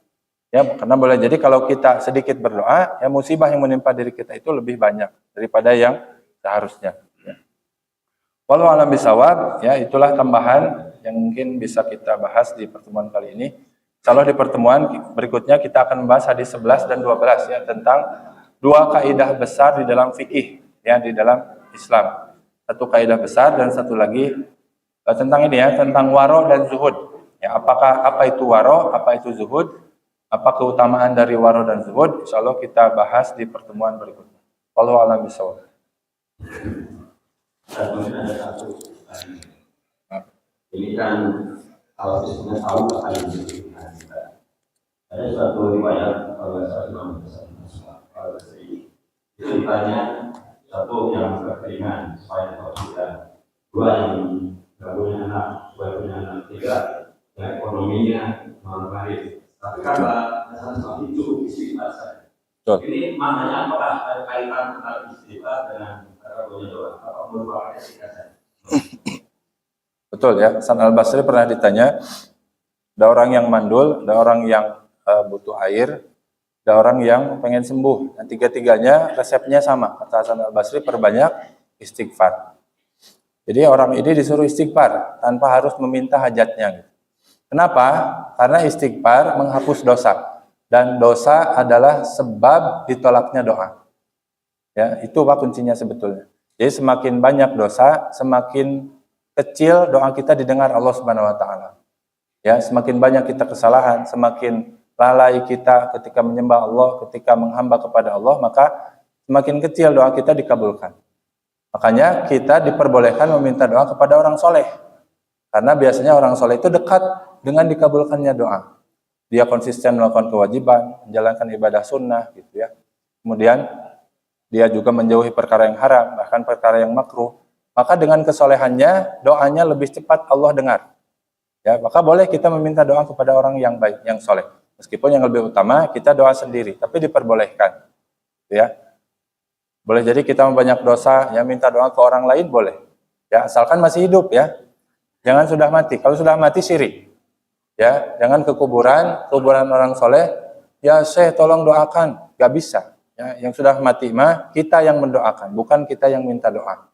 Speaker 2: Ya, karena boleh jadi kalau kita sedikit berdoa, ya musibah yang menimpa diri kita itu lebih banyak daripada yang seharusnya. Ya. Walau alam bisawab, ya itulah tambahan yang mungkin bisa kita bahas di pertemuan kali ini. Insyaallah di pertemuan berikutnya kita akan membahas hadis 11 dan 12 ya, tentang dua kaidah besar di dalam fikih ya, di dalam Islam. Satu kaidah besar dan satu lagi tentang ini ya, tentang waro dan zuhud. Ya, apa itu waro, apa itu zuhud, apa keutamaan dari waro dan zuhud, insyaallah kita bahas di pertemuan berikutnya. Wallahu a'lam bishawab.
Speaker 3: Ada satu ini kan kalau disebutnya tahu akan diberikan. Ada suatu riwayat kalau saya Imam Bukhari itu ditanya satu yang berkeringan supaya tahu juga, dua yang nggak punya anak, dua punya anak, tiga yang ekonominya baik. Tapi kalau dasar itu istighfar saya. Ini maknanya apakah ada kaitan antara istighfar dengan punya doa atau merupakan istighfar?
Speaker 2: Betul ya, Hasan Al-Basri pernah ditanya, ada orang yang mandul, ada orang yang butuh air, ada orang yang pengen sembuh. Dan tiga-tiganya resepnya sama. Kata Hasan Al-Basri, perbanyak istighfar. Jadi orang ini disuruh istighfar tanpa harus meminta hajatnya. Kenapa? Karena istighfar menghapus dosa. Dan dosa adalah sebab ditolaknya doa. Ya, itu apa kuncinya sebetulnya. Jadi semakin banyak dosa, semakin kecil doa kita didengar Allah Subhanahu wa taala. Ya, semakin banyak kita kesalahan, semakin lalai kita ketika menyembah Allah, ketika menghamba kepada Allah, maka semakin kecil doa kita dikabulkan. Makanya kita diperbolehkan meminta doa kepada orang soleh. Karena biasanya orang soleh itu dekat dengan dikabulkannya doa. Dia konsisten melakukan kewajiban, menjalankan ibadah sunnah gitu ya. Kemudian dia juga menjauhi perkara yang haram, bahkan perkara yang makruh. Maka dengan kesolehannya, doanya lebih cepat Allah dengar. Ya, maka boleh kita meminta doa kepada orang yang baik, yang soleh. Meskipun yang lebih utama kita doa sendiri, tapi diperbolehkan. Ya, boleh jadi kita banyak dosa, ya minta doa ke orang lain boleh. Ya, asalkan masih hidup ya. Jangan sudah mati. Kalau sudah mati syirik. Ya, jangan ke kuburan orang soleh. Ya, Syekh tolong doakan, gak bisa. Ya, yang sudah mati mah kita yang mendoakan, bukan kita yang minta doa.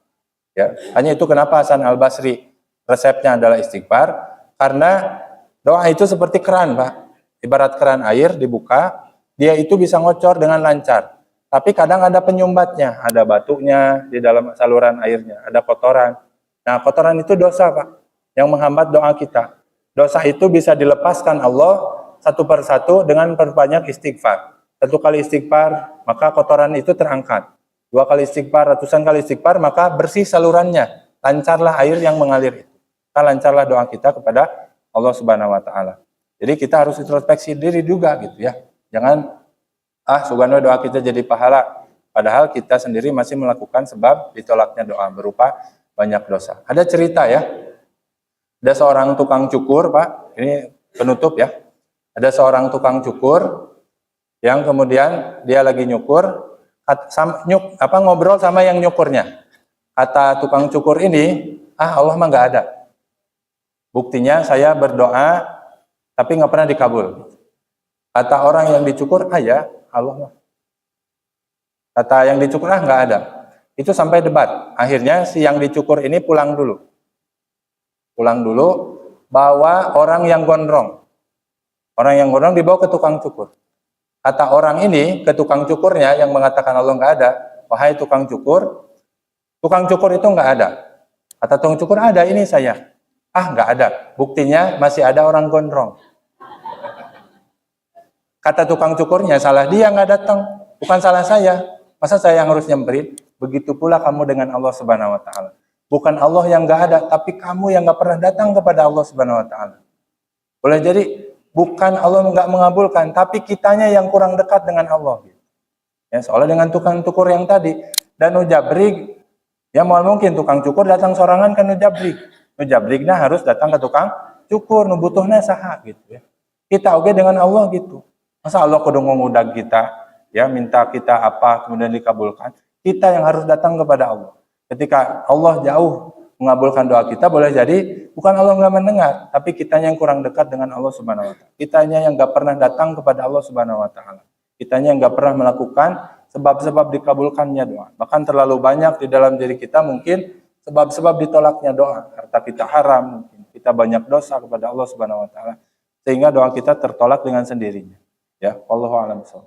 Speaker 2: Ya, hanya itu kenapa Hasan Al-Basri resepnya adalah istighfar, karena doa itu seperti keran, Pak. Ibarat keran air dibuka, dia itu bisa ngocor dengan lancar. Tapi kadang ada penyumbatnya, ada batunya di dalam saluran airnya, ada kotoran. Nah, kotoran itu dosa, Pak, yang menghambat doa kita. Dosa itu bisa dilepaskan Allah satu persatu dengan perbanyak istighfar. Satu kali istighfar, maka kotoran itu terangkat. Dua kali istighfar, ratusan kali istighfar, maka bersih salurannya. Lancarlah air yang mengalir itu. Maka lancarlah doa kita kepada Allah Subhanahu wa taala. Jadi kita harus introspeksi diri juga gitu ya. Jangan sugano doa kita jadi pahala. Padahal kita sendiri masih melakukan sebab ditolaknya doa berupa banyak dosa. Ada cerita ya. Ada seorang tukang cukur, Pak. Ini penutup ya. Ada seorang tukang cukur yang kemudian dia lagi nyukur, ngobrol sama yang nyukurnya. Kata tukang cukur ini, Allah mah nggak ada. Buktinya saya berdoa tapi nggak pernah dikabul. Kata orang yang dicukur, ya Allah mah. Kata yang dicukur, nggak ada. Itu sampai debat. Akhirnya si yang dicukur ini pulang dulu. Pulang dulu, bawa orang yang gondrong. Orang yang gondrong dibawa ke tukang cukur. Kata orang ini ke tukang cukurnya yang mengatakan Allah nggak ada, wahai tukang cukur itu nggak ada. Kata tukang cukur, ada, ini saya. Nggak ada. Buktinya masih ada orang gondrong. Kata tukang cukurnya, salah dia nggak datang, bukan salah saya. Masa saya yang harus nyamperin? Begitu pula kamu dengan Allah Subhanahu Wa Taala. Bukan Allah yang nggak ada, tapi kamu yang nggak pernah datang kepada Allah Subhanahu Wa Taala. Boleh jadi bukan Allah nggak mengabulkan, tapi kitanya yang kurang dekat dengan Allah. Ya, soalnya dengan tukang cukur yang tadi, dan nujabrig, ya mau mungkin tukang cukur datang sorangan ke nujabrig. Nujabrignya harus datang ke tukang cukur, nubutuhnya saha gitu ya. Kita oke dengan Allah gitu. Masa Allah kudu ngudag kita, ya minta kita apa kemudian dikabulkan? Kita yang harus datang kepada Allah. Ketika Allah jauh mengabulkan doa kita, boleh jadi bukan Allah nggak mendengar, tapi kitanya yang kurang dekat dengan Allah Subhanahu Wa Taala. Kitanya yang nggak pernah datang kepada Allah Subhanahu Wa Taala. Kitanya yang nggak pernah melakukan sebab-sebab dikabulkannya doa. Bahkan terlalu banyak di dalam diri kita mungkin sebab-sebab ditolaknya doa. Harta kita haram, mungkin kita banyak dosa kepada Allah Subhanahu Wa Taala, sehingga doa kita tertolak dengan sendirinya. Ya, wallahu a'lam bishawab.